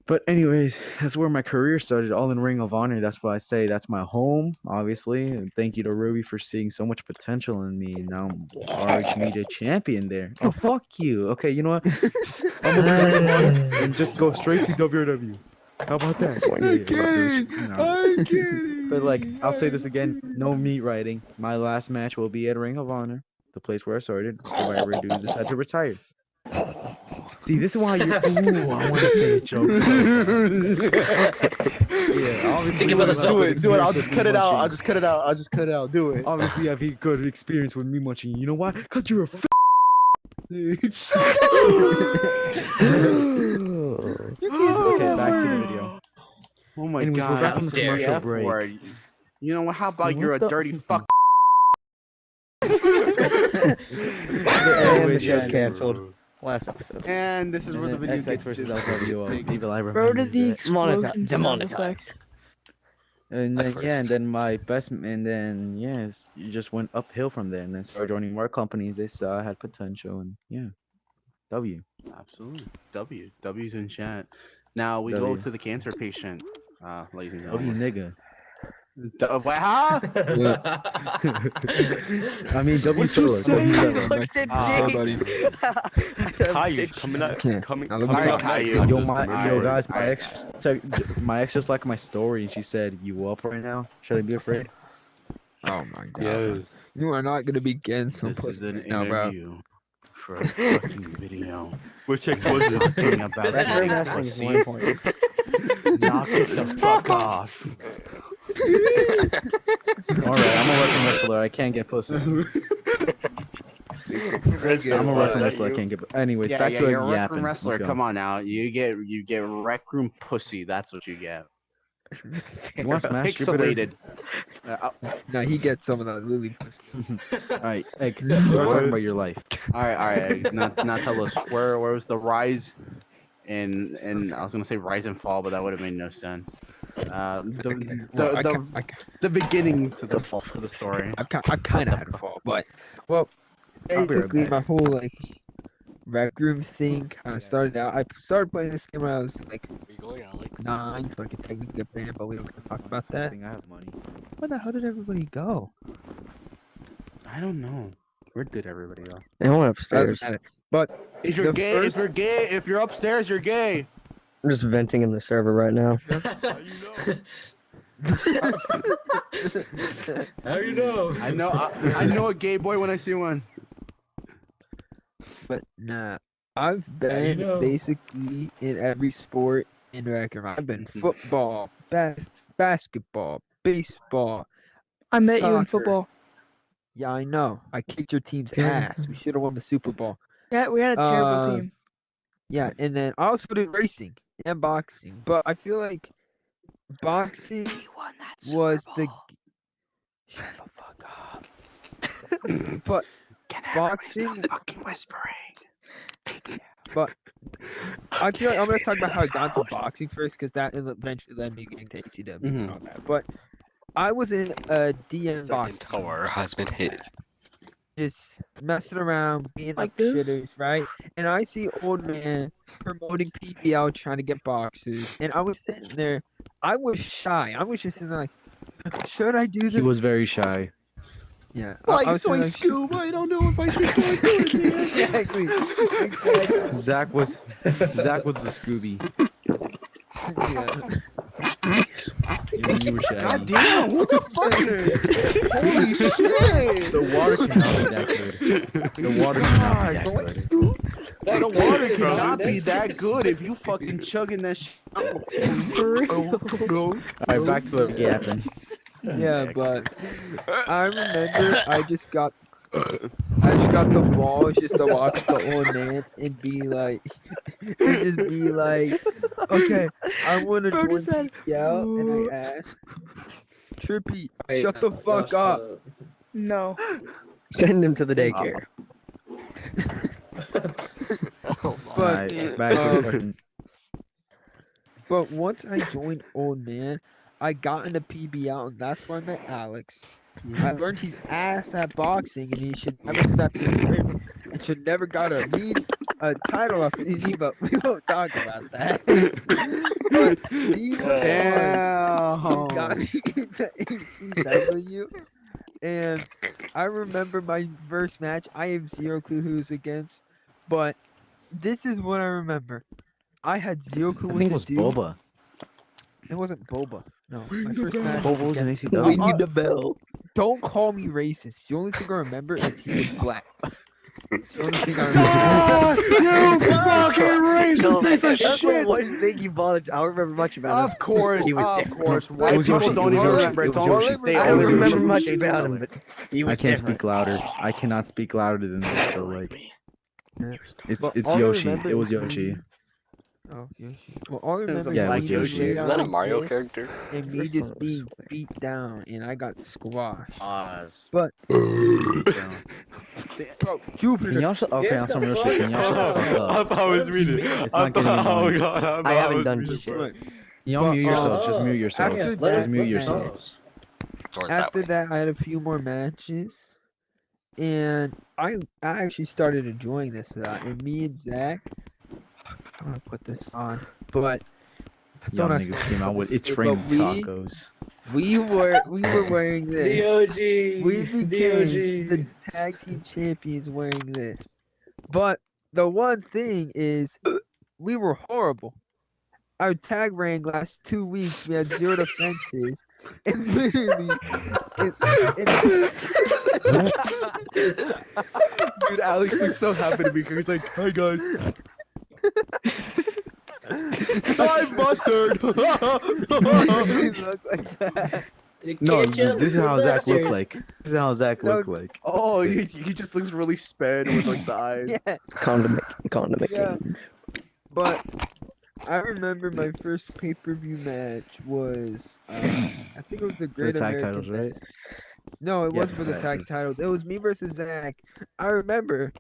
But anyways, that's where my career started, all in Ring of Honor. That's why I say that's my home, obviously. And thank you to Ruby for seeing so much potential in me. Now I'm RH Media champion there. Oh, fuck you. Okay, you know what? I'm gonna be Ring of Honor and just go straight to WW. How about that? I'm kidding. I'm kidding. But like, I'll say this again, no meat writing. My last match will be at Ring of Honor, the place where I started, if I ever do decide to retire. See, this is why you. Ooh, I want to say a joke. So yeah, obviously. Think about the Do it. experience I'll with just me cut it out. munching. I'll just cut it out. Do it. Obviously, you have a good experience with me munching. You know why? Cause you're a. Okay, back to the video. Oh my Anyways, god. we're back from the How dare commercial F break. word. You know what? How about What you're a the- dirty fuck? Anyways, show's yeah, canceled. Last episode. And this is and where the then video XX gets versus discontinued. LWO. Viva la Bro, did the Revolution. explosion sound Demonetized. effects? And At then yeah, and first. then you just went uphill from there, and then started joining more companies. They saw I had potential, and yeah, W Absolutely. W's in chat. Now we go W to the cancer patient, ladies and W gentlemen. nigga. Huh? I mean W What you fella. say? Look at Ah, James. Caillou coming up, Okay. coming, Now let coming me up go. next. Caillou. I'm Yo, just my remembering. guys, Alright. my ex just liked my story, and she said, "You up right now? Should I be afraid?" Oh my god. Yes. You are not gonna be getting some This is pussy an right now, bro. interview for a fucking video. Which ex was it? Talking about Red Room getting Wrestling is more pussy. important. Knock it the fuck off. All right, I'm a working wrestler. I can't get pussy. I'm a working wrestler. I can't get. Anyways, Yeah, back yeah, to you're a rec yapping. room Let's wrestler. go. Come on now. You get rec room pussy. That's what you get. You want smash? You're better- Pixelated. No, he gets some of that Lily pussy. All right, hey, start talking about your life. All right. Now tell us where was the rise, and I was gonna say rise and fall, but that would have made no sense. Well, I The beginning to the story. I kind of had a fall, but well, I'll be right basically back. my whole like rec room thing kind of started out. I started playing this game when I was like Where you going, Alex? 9, so I could technically get banned, but we don't gonna talk about that. I think I have money. Where the hell did everybody go? I don't know. Where did everybody go? They went Doesn't upstairs. matter. But If you're The gay, first- if you're gay, if you're upstairs, you're gay. I'm just venting in the server right now. How you know? I know a gay boy when I see one. But nah, I've Yeah, you been know. basically in every sport in rec room. I've been football, basketball, baseball. I met you in Soccer. football. Yeah, I know. I kicked your team's Yeah. ass. We should have won the Super Bowl. Yeah, we had a terrible Uh, team. Yeah, and then I also did racing and boxing, but I feel like boxing was the. Shut the fuck up. But boxing, fucking whispering. but I feel like I'm gonna talk about how I got into boxing first, because that eventually led me getting to ACW and all that. But I was in a DM Second boxing, tower has been hit. just messing around, being Like up this? shitters, right? And I see old man promoting PBL, trying to get boxes, and I was sitting there. I was shy. I was just sitting there like, should I do this? He was very shy. Yeah. Like I was sitting soy there, scuba, I don't know if I should go do it. Exactly. Exactly. Zach was the Scooby. Yeah. You were shy. God damn, what the fuck? Holy shit! The water cannot be that good. The water cannot be that good. The water cannot be that good if you fucking chugging that shit. All right, back to the yapping. Yeah, but I remember I just got the balls just to watch the old man and be like, okay, I want to Bro join just said, PBL, and I asked, Trippy, Wait, shut the fuck y'all up. shut No. Send him to the daycare. All But right, back to the question. But once I joined Old Man, I got into PBL, and that's where I met Alex. I learned he's ass at boxing, and he should never step in the ring, and should never got a title off his knee, but we won't talk about that. But he was the one who got me into ACW, and I remember my first match. I have zero clue who was against, but this is what I remember. I had zero clue I what think it to was do. Boba. It wasn't Boba. No, my first match. Boba was in against- ACW. Ring the bell. Don't call me racist. The only thing I remember is he was black. It's the only thing I God, remember. you fucking racist piece of That's the shit! one thing you bothered. I don't remember much about him. Of course, He was of different. course. It White was people Yoshi, don't it was even Yoshi, remember. it It's was all Yoshi. they I all don't remember remember is much shades about of him, color. but he was I can't different. speak louder. I cannot speak louder than this. So like, But it's all I Yoshi. remember It was is Yoshi. me- Oh, Yoshi. Well, all I It was a remember Yeah, it black was is me Yoshi. laid Is out that a like Mario this, character? and me First just one was being sweet. beat down, and I got squashed. Oz. But bro, Can Jupiter. y'all shut? Okay, Get on the some real fuck shit. Can y'all shut the fuck I up? thought I was Let him reading. speak. It's I not getting thought, oh annoying. god, I I thought haven't was done reading, shit. bro. Y'all But, mute yourselves. Just mute yeah, yourselves. after let Just it, mute let it yourselves. Doors that after way. that, I had a few more matches, and I actually started enjoying this a lot. And me and Zach, how do I put this on? But Y'all don't ask niggas me came what out to with it's say, raining but tacos. we were wearing this. The OG. We The became the OG. tag team champions wearing this. But the one thing is, we were horrible. Our tag reign last 2 weeks. We had 0 defenses, and literally, Dude, Alex looks so happy to be here. He's like, "Hi guys, I'm mustard." literally looked like that. No, Ketchup this is and how Zach mustard. looked like. This is how Zach No. looked like. Oh, he just looks really sped with like the eyes. Yeah, Condiment yeah. King. But I remember my first pay-per-view match was, I think it was the For the Great tag American. titles, right? No, it Yeah, wasn't for the tag titles. It was me versus Zach. I remember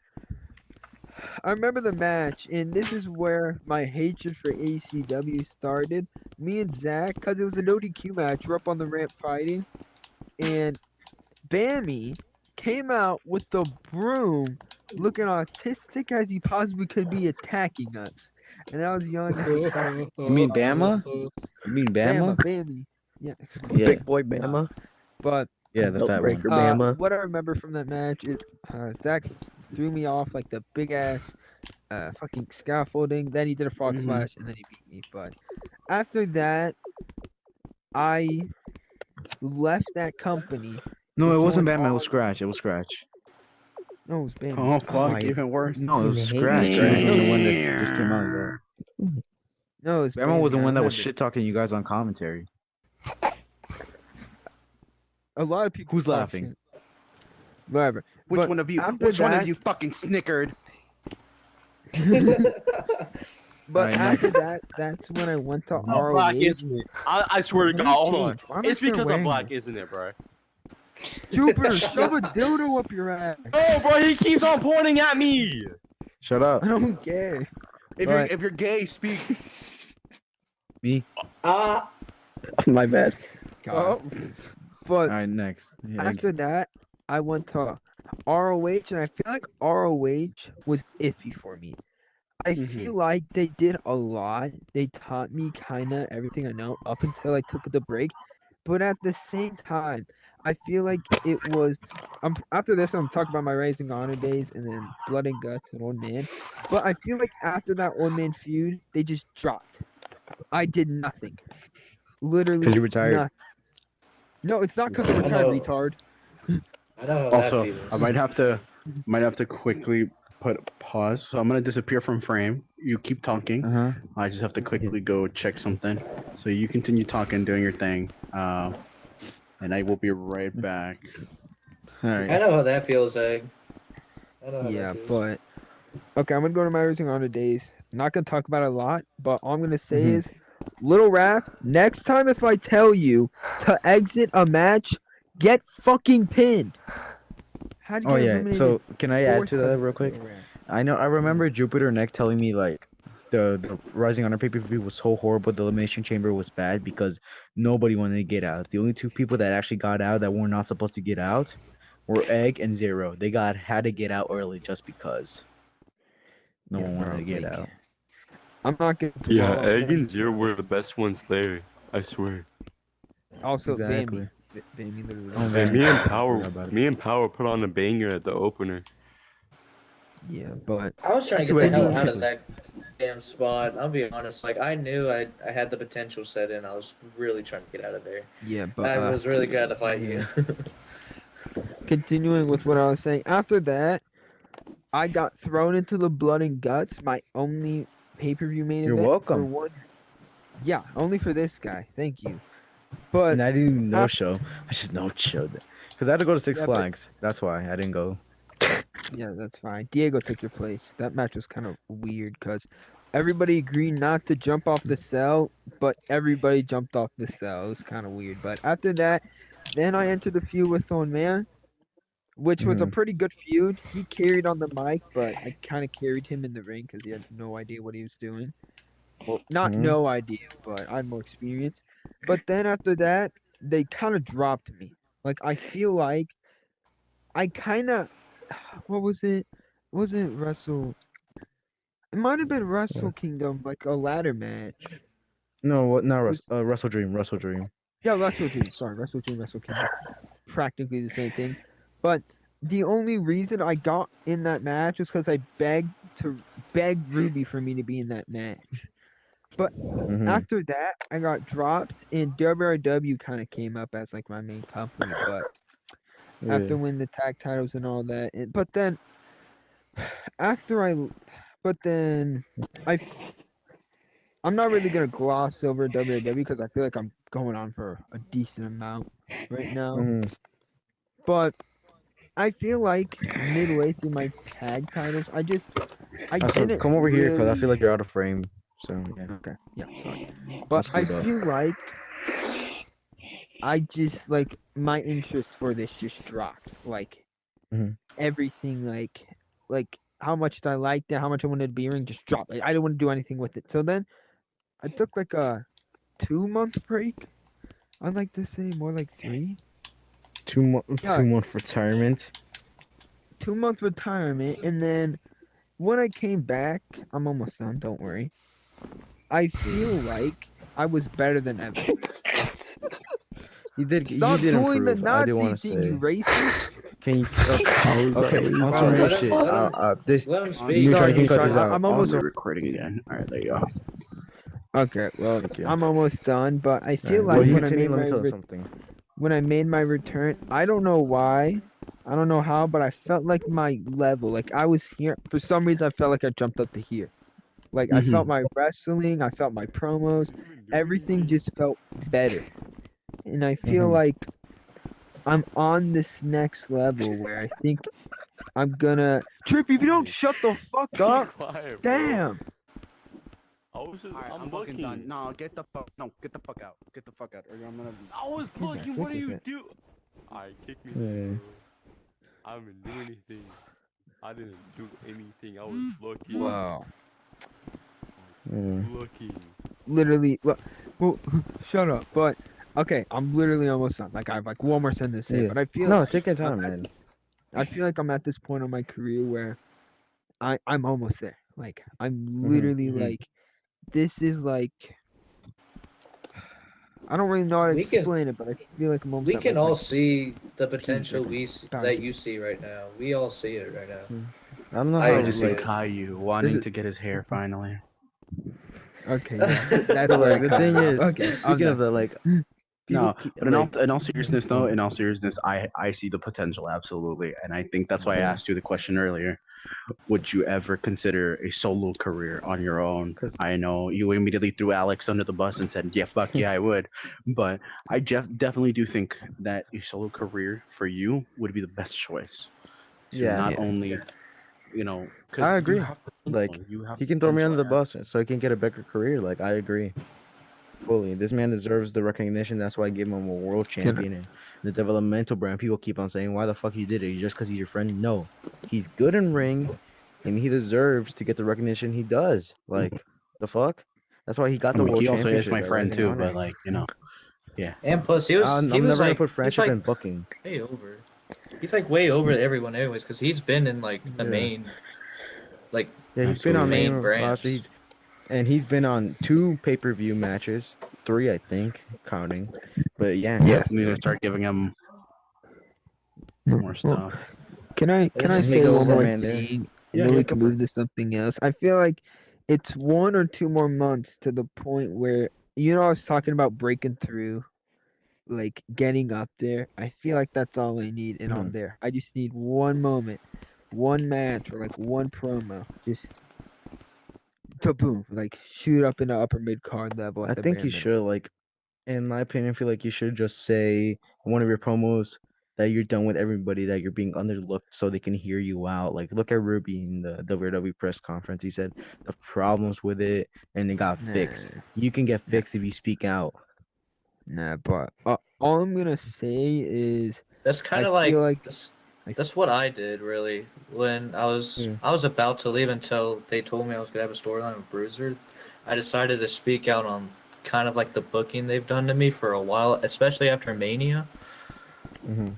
the match, and this is where my hatred for ACW started. Me and Zach, because it was an ODQ match, we're up on the ramp fighting, and Bammy came out with the broom, looking autistic as he possibly could be, attacking us. And I was yelling at this guy. You mean Bama? You mean Bama? Bammy. Yeah. Yeah, Big boy Bama. But yeah, the fat one. Breaker Bama. what I remember from that match is Zach threw me off like the big ass fucking scaffolding. Then he did a frog Mhm. splash, and then he beat me. But after that, I left that company. No, it wasn't joined Bama. It all- was Scratch. It was Scratch. No, it was Bammy. Oh fuck, my- even worse. No, it was Hate Scratch. me. He was the one that just came out of that. No, it was Bama was the Bammy, I one that was remember. shit talking you guys on commentary. A lot of people. Who's talk laughing? shit. Whatever. Which But one of you? after Which one that- of you fucking snickered? But Alright, after next. that, that's when I went to I'm black, ROH. isn't it? I swear to Let God, me hold on. change. Why am I It's still because I'm wearing black, this? isn't it, bro? Jupiter, shove a dildo up your ass. Oh, bro, he keeps on pointing at me. Shut up. I don't care. If you're gay, speak. Me. Ah. My bad. Oh, But Alright, next. Yeah, after that, I went to ROH, and I feel like ROH was iffy for me. I feel like they did a lot. They taught me kind of everything I know up until I took the break. But at the same time, I feel like it was. After this, I'm talking about my Rising Honor days and then Blood and Guts and Old Man. But I feel like after that Old Man feud, they just dropped. I did nothing. Literally. 'Cause you retired. nothing. No, it's not because I retired, know. retard. I know how also, that feels. I might have to quickly put pause. So I'm gonna disappear from frame. You keep talking. Uh-huh. I just have to quickly go check something. So you continue talking, doing your thing, and I will be right back. Alright. I know how that feels, Egg. I know how Yeah, that feels. but okay, I'm gonna go to my Rising Honor days. I'm not gonna talk about it a lot, but all I'm gonna say Mhm. is, Little Rap, next time if I tell you to exit a match, get fucking pinned. How do you Oh get yeah. eliminated So can I add fourth to that of real quick? Little Rap? I remember Jupiter Neck telling me like the Rising Honor pay-per-view was so horrible, the Elimination Chamber was bad because nobody wanted to get out. The only two people that actually got out that were not supposed to get out were Egg and Zero. They had to get out early just because no Yeah, one wanted bro, to get like, out. I'm not gonna. Yeah, dwell on Egg that. and Zero were the best ones there. I swear. Also, Exactly. Bambi. Bambi literally. Oh, Hey, man. me and I Power, forgot about it. me and Power put on a banger at the opener. Yeah, but I was trying to Two get the hell eggs. out of that damn spot. I'll be honest. Like I knew I had the potential set in. I was really trying to get out of there. yeah, but I was really glad to fight you. continuing with what I was saying, after that, I got thrown into the Blood and Guts, my only pay-per-view main You're event. For welcome. one, yeah, only for this guy. Thank you. But And I didn't even no show. I just no showed that because I had to go to Six Yeah, but- Flags. That's why I didn't go. yeah, that's fine. Diego took your place. That match was kind of weird because everybody agreed not to jump off the cell, but everybody jumped off the cell. It was kind of weird. But after that, then I entered the feud with Old Man, which was a Mhm. pretty good feud. He carried on the mic, but I kind of carried him in the ring because he had no idea what he was doing. Well, not Mhm. no idea, but I had more experience. But then after that, they kind of dropped me. Like I feel like I kind of, what was it? Wasn't Wrestle? It might have been Wrestle Kingdom, like a ladder match. No, what? Not Was Wrestle Dream. Wrestle Dream. Yeah, Wrestle Dream. Sorry, Wrestle Dream, Wrestle Kingdom. Practically the same thing. But the only reason I got in that match was because I begged Ruby for me to be in that match. But Mhm. after that, I got dropped, and WRW kind of came up as like my main company. But Yeah. after winning the tag titles and all that, but then after but then I, I'm not really gonna gloss over WRW because I feel like I'm going on for a decent amount right now. Mhm. But I feel like midway through my tag titles, I So didn't come over here, cause I really. feel like you're out of frame. So yeah, Okay, yeah, sorry. I But I screwed up. feel like I just like my interest for this just dropped. Like Mhm. everything, like how much I liked it, how much I wanted to be in, just dropped. Like, I didn't want to do anything with it. So then I took like a 2 month break. I'd like to say more like 3. Yeah, 2 month retirement. 2 month retirement, and then when I came back, I'm almost done. Don't worry. I feel like I was better than ever. You did Stop doing the improve. I do want Nazi to thing, you say. racist. Can you? Okay. On some Bro, real let him- shit. let him- This. Let him On- speak. Neutron, Sorry, you can cut Neutron, this out. I'm Also almost recording again. All right, there you go. okay. Well, Thank you. I'm almost done, but I feel Alright, well, like you when I continue. made Let me my tell you something. when I made my return, I don't know why, I don't know how, but I felt like my level, like I was here for some reason. I felt like I jumped up to here. Like I felt my wrestling, I felt my promos, everything just felt better, and I feel Mhm. like I'm on this next level where I think I'm gonna Trippy. If you don't shut the fuck Be up, quiet, bro. damn. I'm fucking looking. done. No, get the fuck out. Get the fuck out, or I'm gonna. I was He's not looking. sick What do with you it. do? Alright, kick me. Yeah. Bro. I didn't do anything. I didn't do anything. I was looking. Wow. Mm. Looking. Literally, well, shut up. But okay, I'm literally almost done. Like I have like one more sentence to say, Yeah. but I feel No, take your I'm time, at, man. I feel like I'm at this point in my career where I'm almost there. Like I'm Mhm. literally like this is like I don't really know how to We can- explain it, but I feel like I'm almost We at can like all my see the peak, potential like, that boundary. you see right now. We all see it right now. I don't know I how I just see like- Caillou wanting is- to get his hair finally. Okay, yeah, that's But where like it the thing comes is, from. Okay, I'm speaking of done. the like, No, keep, but in all seriousness, though, Mm. in all seriousness, I see the potential absolutely, and I think that's why I Yeah. asked you the question earlier. Would you ever consider a solo career on your own? 'Cause- I know you immediately threw Alex under the bus and said, "Yeah, fuck yeah, I would," but I definitely do think that a solo career for you would be the best choice. To Yeah. not Yeah. only, because I agree. you have Like, potential, you have he can throw me under the potential, bus so he can get a better career. Like I agree fully. This man deserves the recognition. That's why I give him a world champion and the developmental brand. People keep on saying, "Why the fuck he did it? Just because he's your friend?" No, he's good in ring, and he deserves to get the recognition he does. Like the fuck. That's why he got I the mean, world he also is championship my at friend Rising too, Honor. but like, yeah. And plus, he was I'm he was never like gonna put he's friendship like in booking. way over. He's like way over everyone, anyways, because he's been in like the Yeah. main, like Yeah, he's been on main main brands. roster. He's been on 2 pay-per-view matches, 3 I think, counting. But yeah, Definitely gonna start giving him more stuff. Can I Just say make one more Overman there. thing, and Yeah, then yeah, we go can for move to something else? I feel like it's 1 or 2 more months to the point where I was talking about breaking through, like getting up there. I feel like that's all I need, and I'm there. I just need one moment, one match, or like one promo, just to boom, like shoot up in the upper mid card level at I the think bare you minimum. should, like, in my opinion, I feel like you should just say in one of your promos that you're done with everybody, that you're being underlooked so they can hear you out. Like, look at Ruby in the WWE press conference. He said the problems with it and they got fixed. You can get fixed if you speak out. Nah, but all I'm gonna say is That's kind I of like feel like that's what I did really when I was about to leave until they told me I was gonna have a storyline with Bruiser. I decided to speak out on kind of like the booking they've done to me for a while, especially after Mania. Mm-hmm.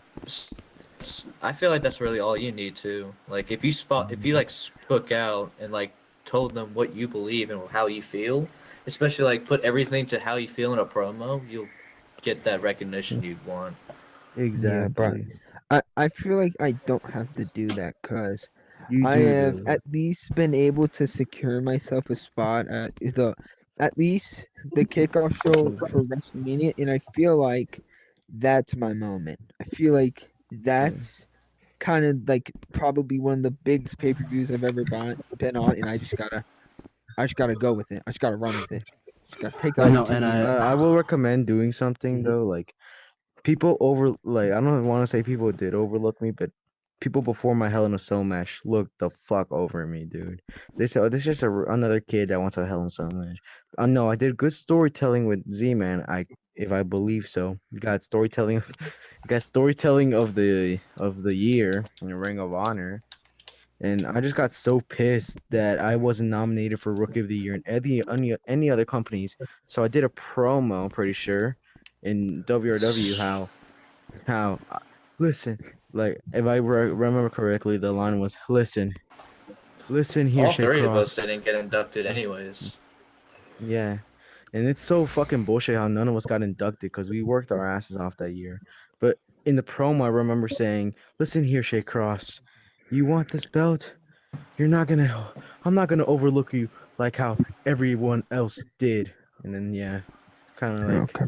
I feel like that's really all you need to. Like if you like spoke out and like told them what you believe and how you feel, especially like put everything to how you feel in a promo, you'll get that recognition you'd want. Yeah, but Exactly. I feel like I don't have to do that because You I do have though. at least been able to secure myself a spot at least the kickoff show for WrestleMania, and I feel like that's my moment. I feel like that's kind of like probably one of the biggest pay-per-views I've ever been on, and I just gotta go with it. I just gotta run with it. Just gotta take the Like, No, and opportunity. I will recommend doing something Mhm. though. Like people over, like I don't want to say people did overlook me, but people before my Hell in a Cell match looked the fuck over me, dude. They said, "Oh, this is just another kid that wants a Hell in a Cell match." No, I did good storytelling with Z-Man. If I believe so, got storytelling, got storytelling of the year in Ring of Honor. And I just got so pissed that I wasn't nominated for Rookie of the Year in any other companies. So I did a promo, I'm pretty sure, in WRW. Listen, like if I remember correctly, the line was, listen here, All Shay three of us Cross. didn't get inducted anyways. Yeah, and it's so fucking bullshit how none of us got inducted because we worked our asses off that year. But in the promo, I remember saying, listen here, Shay Cross, you want this belt? I'm not gonna overlook you like how everyone else did. And then yeah, kind of like Okay.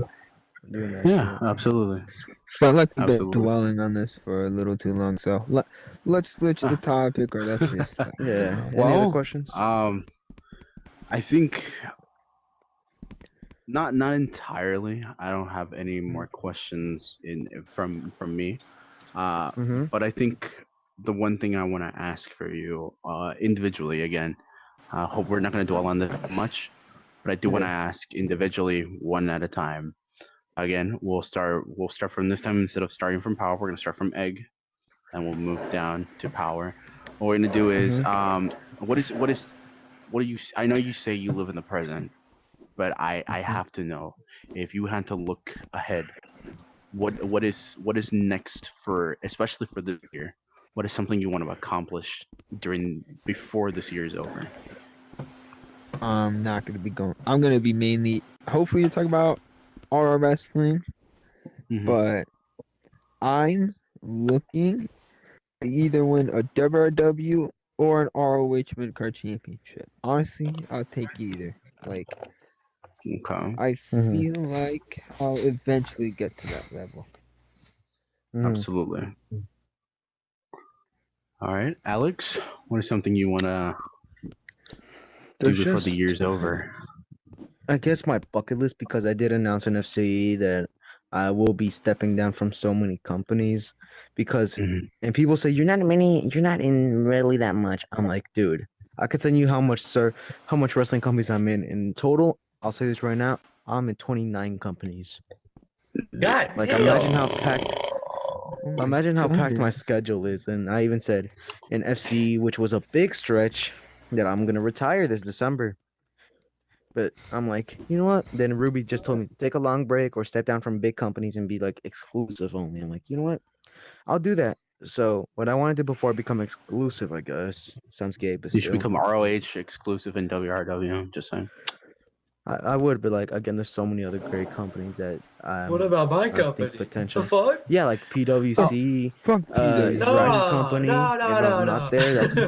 doing that Yeah, shit. absolutely, Felt like we've been absolutely. dwelling on this for a little too long, so let's switch the Ah. topic, or let's just like move Yeah. on. Any other Well, questions? I think not entirely. I don't have any more questions from me. Uh, Mm-hmm. but I think the one thing I want to ask for you, individually again, hope we're not going to dwell on this much, but I do want to Yeah. ask individually, one at a time. Again, we'll start from this time instead of starting from power. We're going to start from egg, and we'll move down to power. What we're going to do is, Mm-hmm. what do you? I know you say you live in the present, but I Mm-hmm. have to know if you had to look ahead, what is next for, especially for this year, what is something you want to accomplish during before this year is over? I'm not gonna be going. I'm gonna be mainly, hopefully, to talk about RR wrestling, Hmm. but I'm looking to either win a WRW or an ROH Mid Card Championship. Honestly, I'll take either. Like, Okay, I Mm-hmm. feel like I'll eventually get to that level. Mm-hmm. absolutely. All right, Alex, what is something you want to do There's before the just year's over? I guess my bucket list, because I did announce in FCE that I will be stepping down from so many companies because Hmm. and people say you're not in really that much. I'm like, dude, I could send you how much wrestling companies I'm in total. I'll say this right now, I'm in 29 companies. God Like damn. Oh my imagine how packed my goodness. schedule is. And I even said in FCE, which was a big stretch, that I'm gonna retire this December. But I'm like, you know what? Then Ruby just told me take a long break or step down from big companies and be like exclusive only. I'm like, you know what? I'll do that. So what I want to do before I become exclusive, I guess, sounds gay, but You should still, become ROH exclusive in WRW. Just saying. I would. But like again, there's so many other great companies that What about my I think company? The potentially, fuck? yeah, like Fuck, PWC, fuck Rise's PWC. No, company. no, If no, I'm no, not there, that's no.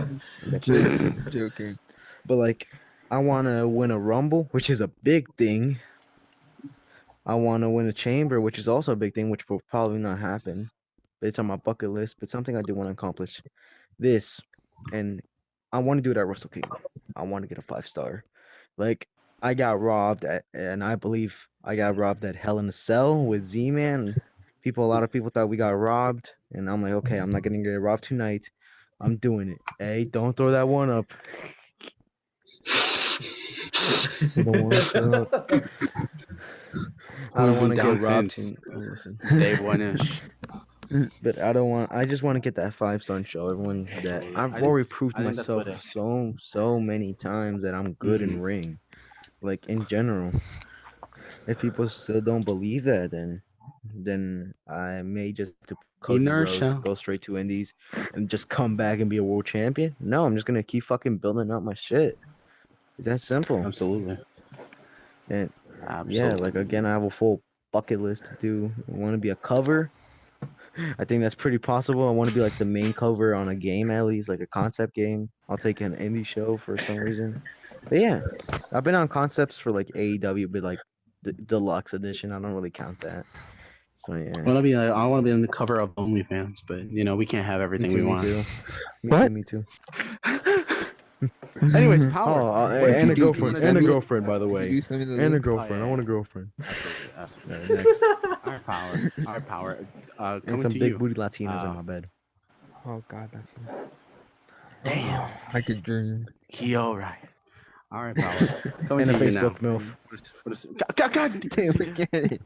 different. Joking, joking. But like, I want to win a Rumble, which is a big thing. I want to win a chamber, which is also a big thing, which will probably not happen. But it's on my bucket list, but something I do want to accomplish. This, and I want to do it at WrestleKingdom. I want to get a 5-star. Like I got robbed and I believe I got robbed at Hell in a Cell with Z-Man. A lot of people thought we got robbed, and I'm like, okay, I'm not gonna get robbed tonight. I'm doing it. Hey, don't throw that one up. I don't want to throw up. I We've don't been want to get down robbed. since Listen. day one ish. But I just want to get that 5-star and show everyone that Absolutely. I've already proved I think that's what myself it. so many times that I'm good in Mhm. ring. like in general. If people still don't believe that, then I may just to Cody Rhodes, Inertia. go straight to Indies, and just come back and be a world champion. No, I'm just gonna keep fucking building up my shit. It's that simple. Absolutely. And yeah, Absolutely. like again, I have a full bucket list to do. I want to be a cover. I think that's pretty possible. I want to be like the main cover on a game, at least like a concept game. I'll take an indie show for some reason. But yeah, I've been on concepts for like AEW, but like the deluxe edition. I don't really count that. So yeah. I want to be on the cover of OnlyFans, but you know we can't have Me everything too. we Me want. too. Me What? too. Me too. Anyways, Power. Oh, what and did a you do? girlfriend. You And a wanna- girlfriend, by the Did way. you send me the And a link? girlfriend. yeah, I want a yeah. girlfriend. Absolutely, absolutely. Alright, next. Our power. Our power. And Coming some to big you. booty Latinas in my bed. Oh God, that's Damn. I could dream. He all right. All right, Power. Coming And a to you now. Facebook MILF. God Damn, we get it.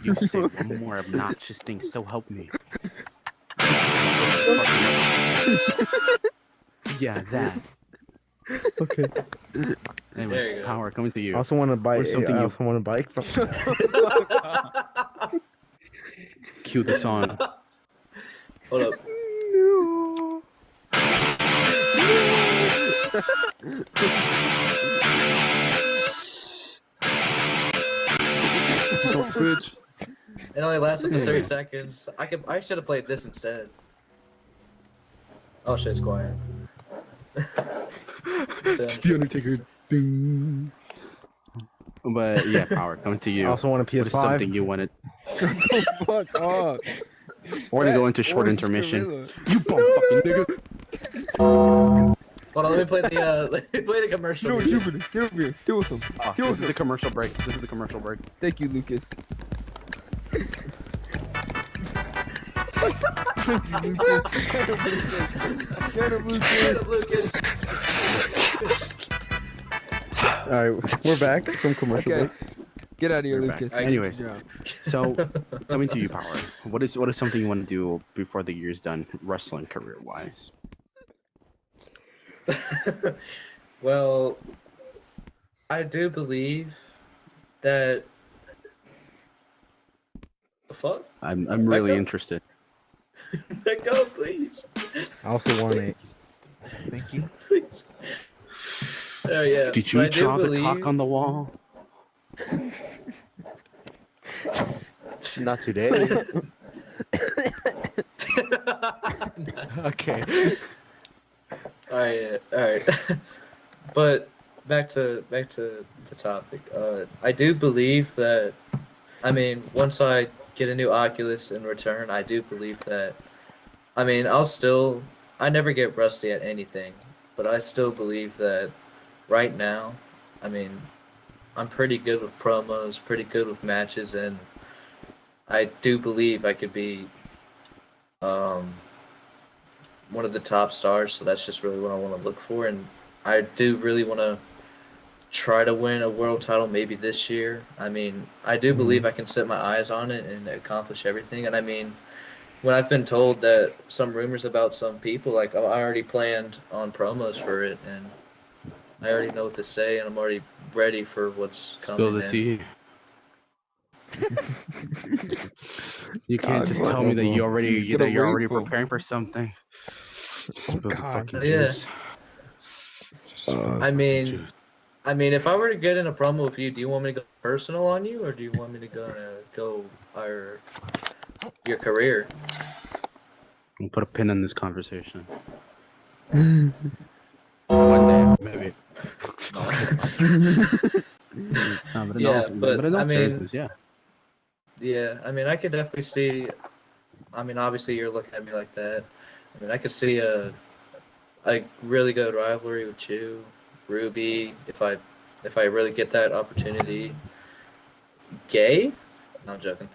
You say one more obnoxious thing, so help me. Yeah, that. Okay. Anyways, There you go. Power, coming to you. I also want to buy. What's something I you- also want to bike from. Cue the song. Hold up. Don't bitch. It only lasted for 30 seconds. I should have played this instead. Oh shit, it's quiet. It's the Undertaker. Ding. But yeah, Power, coming to you. I also want a What is something PS5. you wanted? Fuck off. We're gonna go into short intermission. You bum fucking nigga. Hold on, let me play the let me play the commercial. Get over here. Get over here. Deal with him. Oh, Kill this is him. the commercial break. This is the commercial break. Thank you, Lucas. Get him, Lucas. Lucas. All right, we're back from commercial Okay. break. Get out of here, We're back. Lucas. Anyways, Yeah. so coming to you, Power. What is something you want to do before the year's done, wrestling career wise? Well, I do believe that. The fuck? I'm really Becca? interested. Let go, please. I also want a. Thank you. Please. Oh yeah. Did but you I do draw the believe... cock on the wall? Not today. Okay. Alright, alright. But back to the topic. I do believe that. I mean, once I get a new Oculus in return, I do believe that. I mean, I never get rusty at anything, but I still believe that right now, I mean, I'm pretty good with promos, pretty good with matches, and I do believe I could be one of the top stars, so that's just really what I want to look for, and I do really want to try to win a world title maybe this year. I mean, I do believe I can set my eyes on it and accomplish everything. And I mean, when I've been told that some rumors about some people, like I already planned on promos for it, and I already know what to say, and I'm already ready for what's coming. Spill the and- tea. You can't God, just what? tell me that That's you're already grateful. preparing for something. Spill the God. fucking Yeah. juice. Just spill the I fucking mean, juice. if I were to get in a promo with you, do you want me to go personal on you, or do you want me to go your career? We'll put a pin in this conversation. One day, maybe. No, but in Yeah, all, but, in all I mean- seriousness, yeah. Yeah, I mean, I could definitely see. I mean, obviously, you're looking at me like that. I mean, I could see a really good rivalry with you, Ruby. If I really get that opportunity. Gay? No, I'm joking.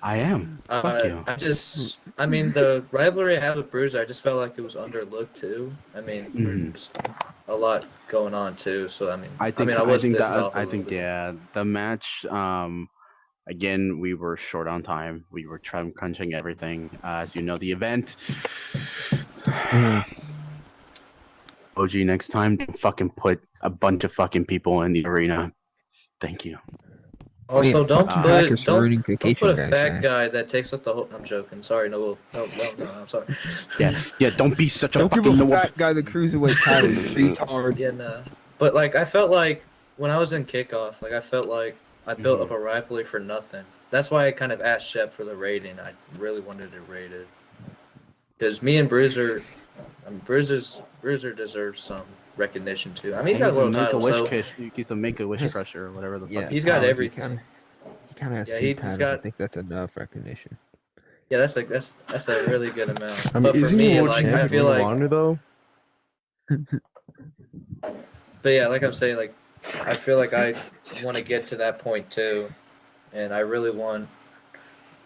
I am. Fuck you. I mean, the rivalry I have with Bruiser, I just felt like it was underlooked too. I mean, Mhm. there's a lot going on too. So I mean, I think I was think pissed that off. I think yeah, the match. Again, we were short on time. We were time crunching everything. As you know, the event. OG, next time, don't fucking put a bunch of fucking people in the arena. Thank you. Also, don't hackers are ruining put vacation, a guys, fat man. guy that takes up the whole. I'm joking. Sorry, no. I'm sorry. Yeah, don't be such a Don't give fucking a no. fat guy the cruiserweight title, you retard. Yeah, nah. But like, I felt like when I was in kickoff, like I felt like I built up a rivalry for nothing. That's why I kind of asked Shep for the rating. I really wanted it rated because me and Bruiser, Bruiser deserves some recognition too. I mean, he's got a world title, so He's a Make-A-Wish crusher or whatever the fuck. he's got everything. He kind of has Yeah, two he's titles. got- I think that's enough recognition. Yeah, that's a really good amount. I mean, But for isn't he me, world like champion I feel Ring of like, Honor, though? but yeah, like I'm saying, like I feel like I want to get to that point too, and I really want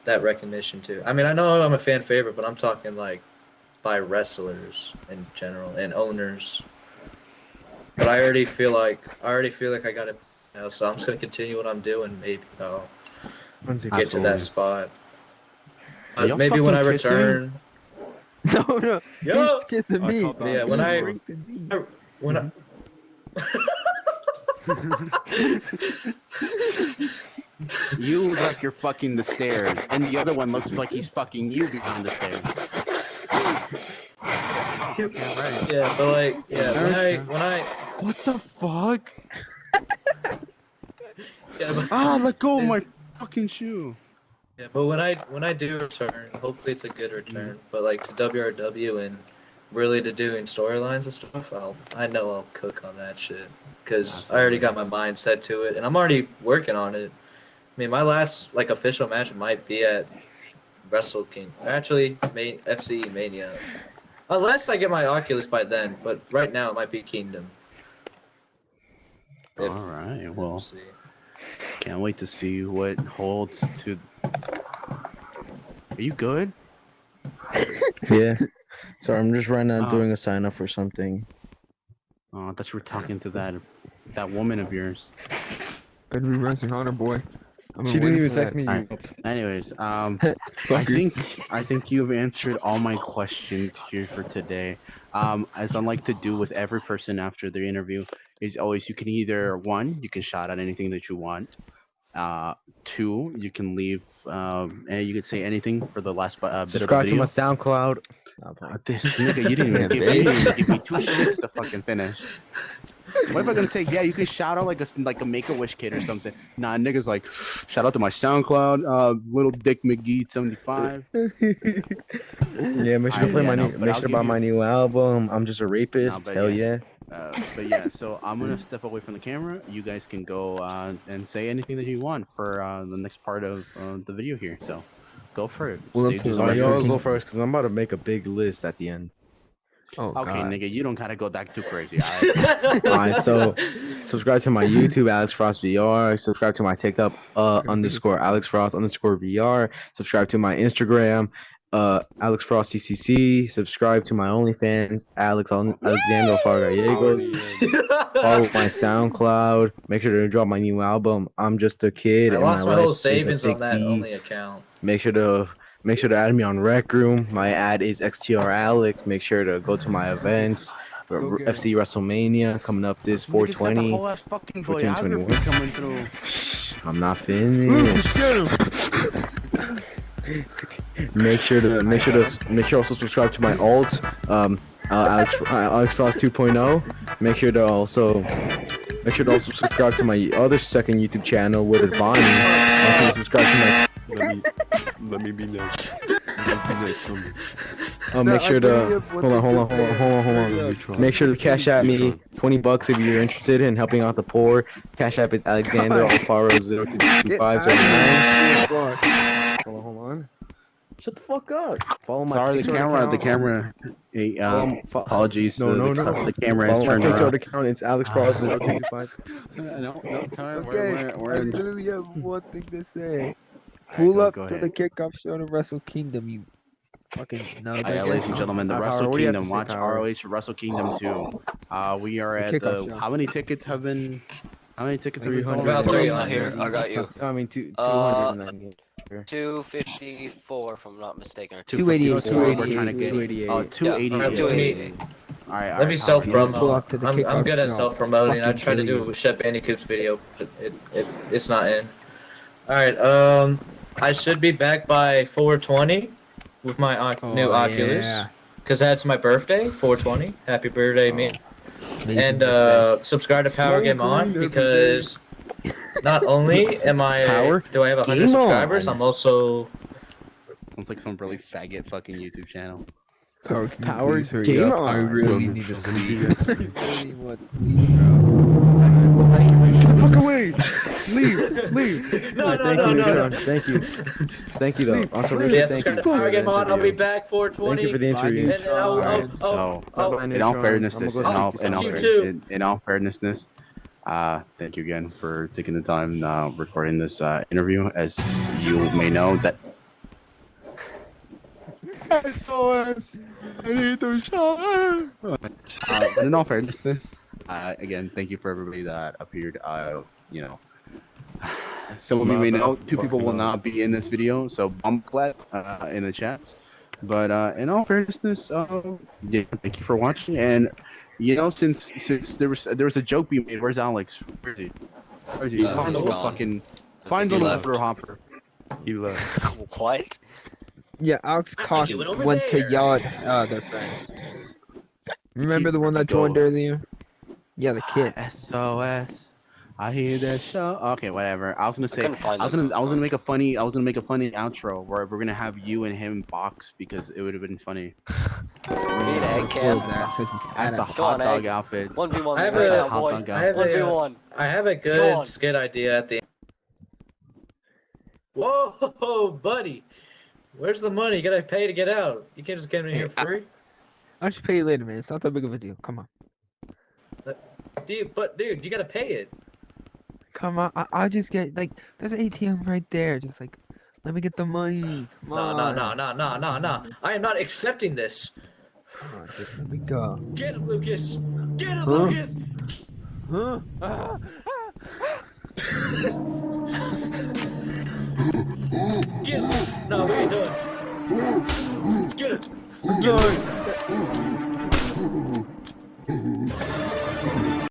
that recognition too. I mean, I know I'm a fan favorite, but I'm talking like by wrestlers in general and owners. But I already feel like I got it now, so I'm just gonna continue what I'm doing. Maybe I'll get to that spot. But y'all maybe when I fucking kissing? return, No, Yo! he's kissing I me. caught that. Yeah, when He's I- raping me. when I. You look like you're fucking the stairs, and the other one looks like he's fucking you behind the stairs. Yeah, but like, yeah, when I, What the fuck? yeah, but, Let go of my fucking shoe. yeah, but when I do return, hopefully it's a good return. But like to WRW and really to doing storylines and stuff, I know I'll cook on that shit because I already got my mind set to it, and I'm already working on it. I mean, my last like official match might be at WrestleKingdom. Actually, FC Mania. Unless I get my Oculus by then, but right now it might be Kingdom. All right, well, We'll see. can't wait to see what holds to. Are you good? Yeah. Sorry, I'm just right now Oh. doing a sign up for something. Oh, I thought you were talking to that woman of yours. Better be Wrestling Honor, boy. She didn't even text me. Alright. Anyways, I think you've answered all my questions here for today. As I like to do with every person after the interview, is always you can either you can shout out anything that you want. Two, you can leave and you could say anything for the last bit of the Subscribe to my video. SoundCloud. This nigga, you didn't even give me 2 shits to fucking finish. What if I'm gonna say, yeah, you can shout out like a Make-A-Wish kid or something? Nah, niggas like, shout out to my SoundCloud, Little Dick McGee 75. Yeah, make sure to play my new. but Make I'll sure to give buy you- my new album. I'm just a rapist. but Hell yeah. yeah. But yeah, so I'm gonna step away from the camera. You guys can go and say anything that you want for the next part of the video here. So go for it. Well, Stage is up to all Y'all yours. go first, cause I'm about to make a big list at the end. Oh, Okay, God. nigga, you don't gotta go that too crazy. Alright? Alright, so subscribe to my YouTube, Alex Frost VR. Subscribe to my TikTok, _, Alex Frost _VR. Subscribe to my Instagram, Alex Frost CCC. Subscribe to my OnlyFans, Alexandro Fargallegos. Follow my SoundCloud. Make sure to drop my new album, I'm Just a Kid. I and lost my life whole is a savings on Big that D. only account. Make sure to add me on Rec Room. My ad is XTR Alex. Make sure to go to my events for Go get 'em. FC WrestleMania coming up this Niggas got the 420. whole ass fucking 1421. videography coming through. I'm not finished. Make sure to also subscribe to my alt, Alex Frost 2.0. Make sure to also subscribe to my other second YouTube channel, Withered Bonnie. Also subscribe to my. Let me be next. Make sure to hold on. Make sure to cash at me $20 if you're interested in helping out the poor. Cash app is Alexander Alfaro 022509. Hold on. Shut the fuck up. Follow my Sorry, Kickstarter the account. camera. Hey, apologies. No. The camera is Follow my turned Kickstarter around. account. It's Alex Frost 0225. No, sorry. Okay, We're I in. literally have one thing to say. Alright, Pull go up ahead. to the kickoff show to Wrestle Kingdom, you fucking nut. Ladies and gentlemen, the Power, Wrestle what do you have to Kingdom. say, Watch Power? ROH Wrestle Kingdom 2. We are The at kickoff the. show. How many tickets have been? How many tickets have been sold? 300. About 300. Not here. I got you. I mean, 290. 254, if I'm not mistaken. Or 288. 254. We're trying to get. 288. Oh, 288. Yeah, 288. All right. Let me self Pull promo. up to the I'm kickoff good at show. self promoting. I Fucking tried to kill do you. it with Chef Bandicoot's video, but it's not in. All right. I should be back by 4:20 with my new Oculus, Yeah. because that's my birthday. 4:20. Happy birthday, me. Amazing And birthday. subscribe to Power Game Smoke On, weed every because not only do I have 100 Game subscribers, On. I'm also Sounds like some really faggot fucking YouTube channel. Power, can you Power please hurry game up? I on. really need to sleep. Yes, I really want to sleep, bro. Fuck away! Leave! Leave! no, Alright, no, thank no, you, no. Sean. Thank you. Thank you, though. Leave. Also, Leave. Richard, Yeah, thank subscribe you. to Power for Game the On. I'll be interview. back 4:20. Thank you for the Bye, interview. And then I'll, Alright, so Bye-bye, in all Neutron. fairness, I'm gonna in go all, sleep. in all, You fair- too. in all fairnessness, thank you again for taking the time recording this interview. As you may know, that SOS, I need to shower. But in all fairness, again, thank you for everybody that appeared. You know, some of you may know, two people will not be in this video, so I'm glad in the chats. But in all fairness, yeah, thank you for watching. And you know, since there was a joke we made. Where's Alex? Where is he? Where is he? He's Find the little gone. fucking That's find what the he little left. hopper. He left. What? Yeah, Alex I think Cost it went over went to there. yell at their friends. Remember the one that Go. joined earlier? Yeah, the kid. SOS. I hear that show. Okay, whatever. I was gonna say. couldn't find I was them. gonna make a funny. I was gonna make a funny outro where we're gonna have you and him box because it would have been funny. We need egg Kill cam. his ass 'cause he's As the fat. Go on, hot dog Egg. outfit. 1v1. I have right a- now, hot boy. dog I have outfit. a 1v1. I have a Go good on. skit idea at the end. Whoa, buddy. Where's the money? You gotta pay to get out. You can't just get in here for free. I'll just pay you later, man. It's not that big of a deal. Come on. Dude, you gotta pay it. Come on. I'll just get, like, there's an ATM right there. Just, like, let me get the money. Come No. on. I am not accepting this. Come on, just let me go. Get him, Lucas. Get him, Huh? Lucas. Huh? Ah. Get him. No, we ain't doing it. Get him. I'm Get sorry. him.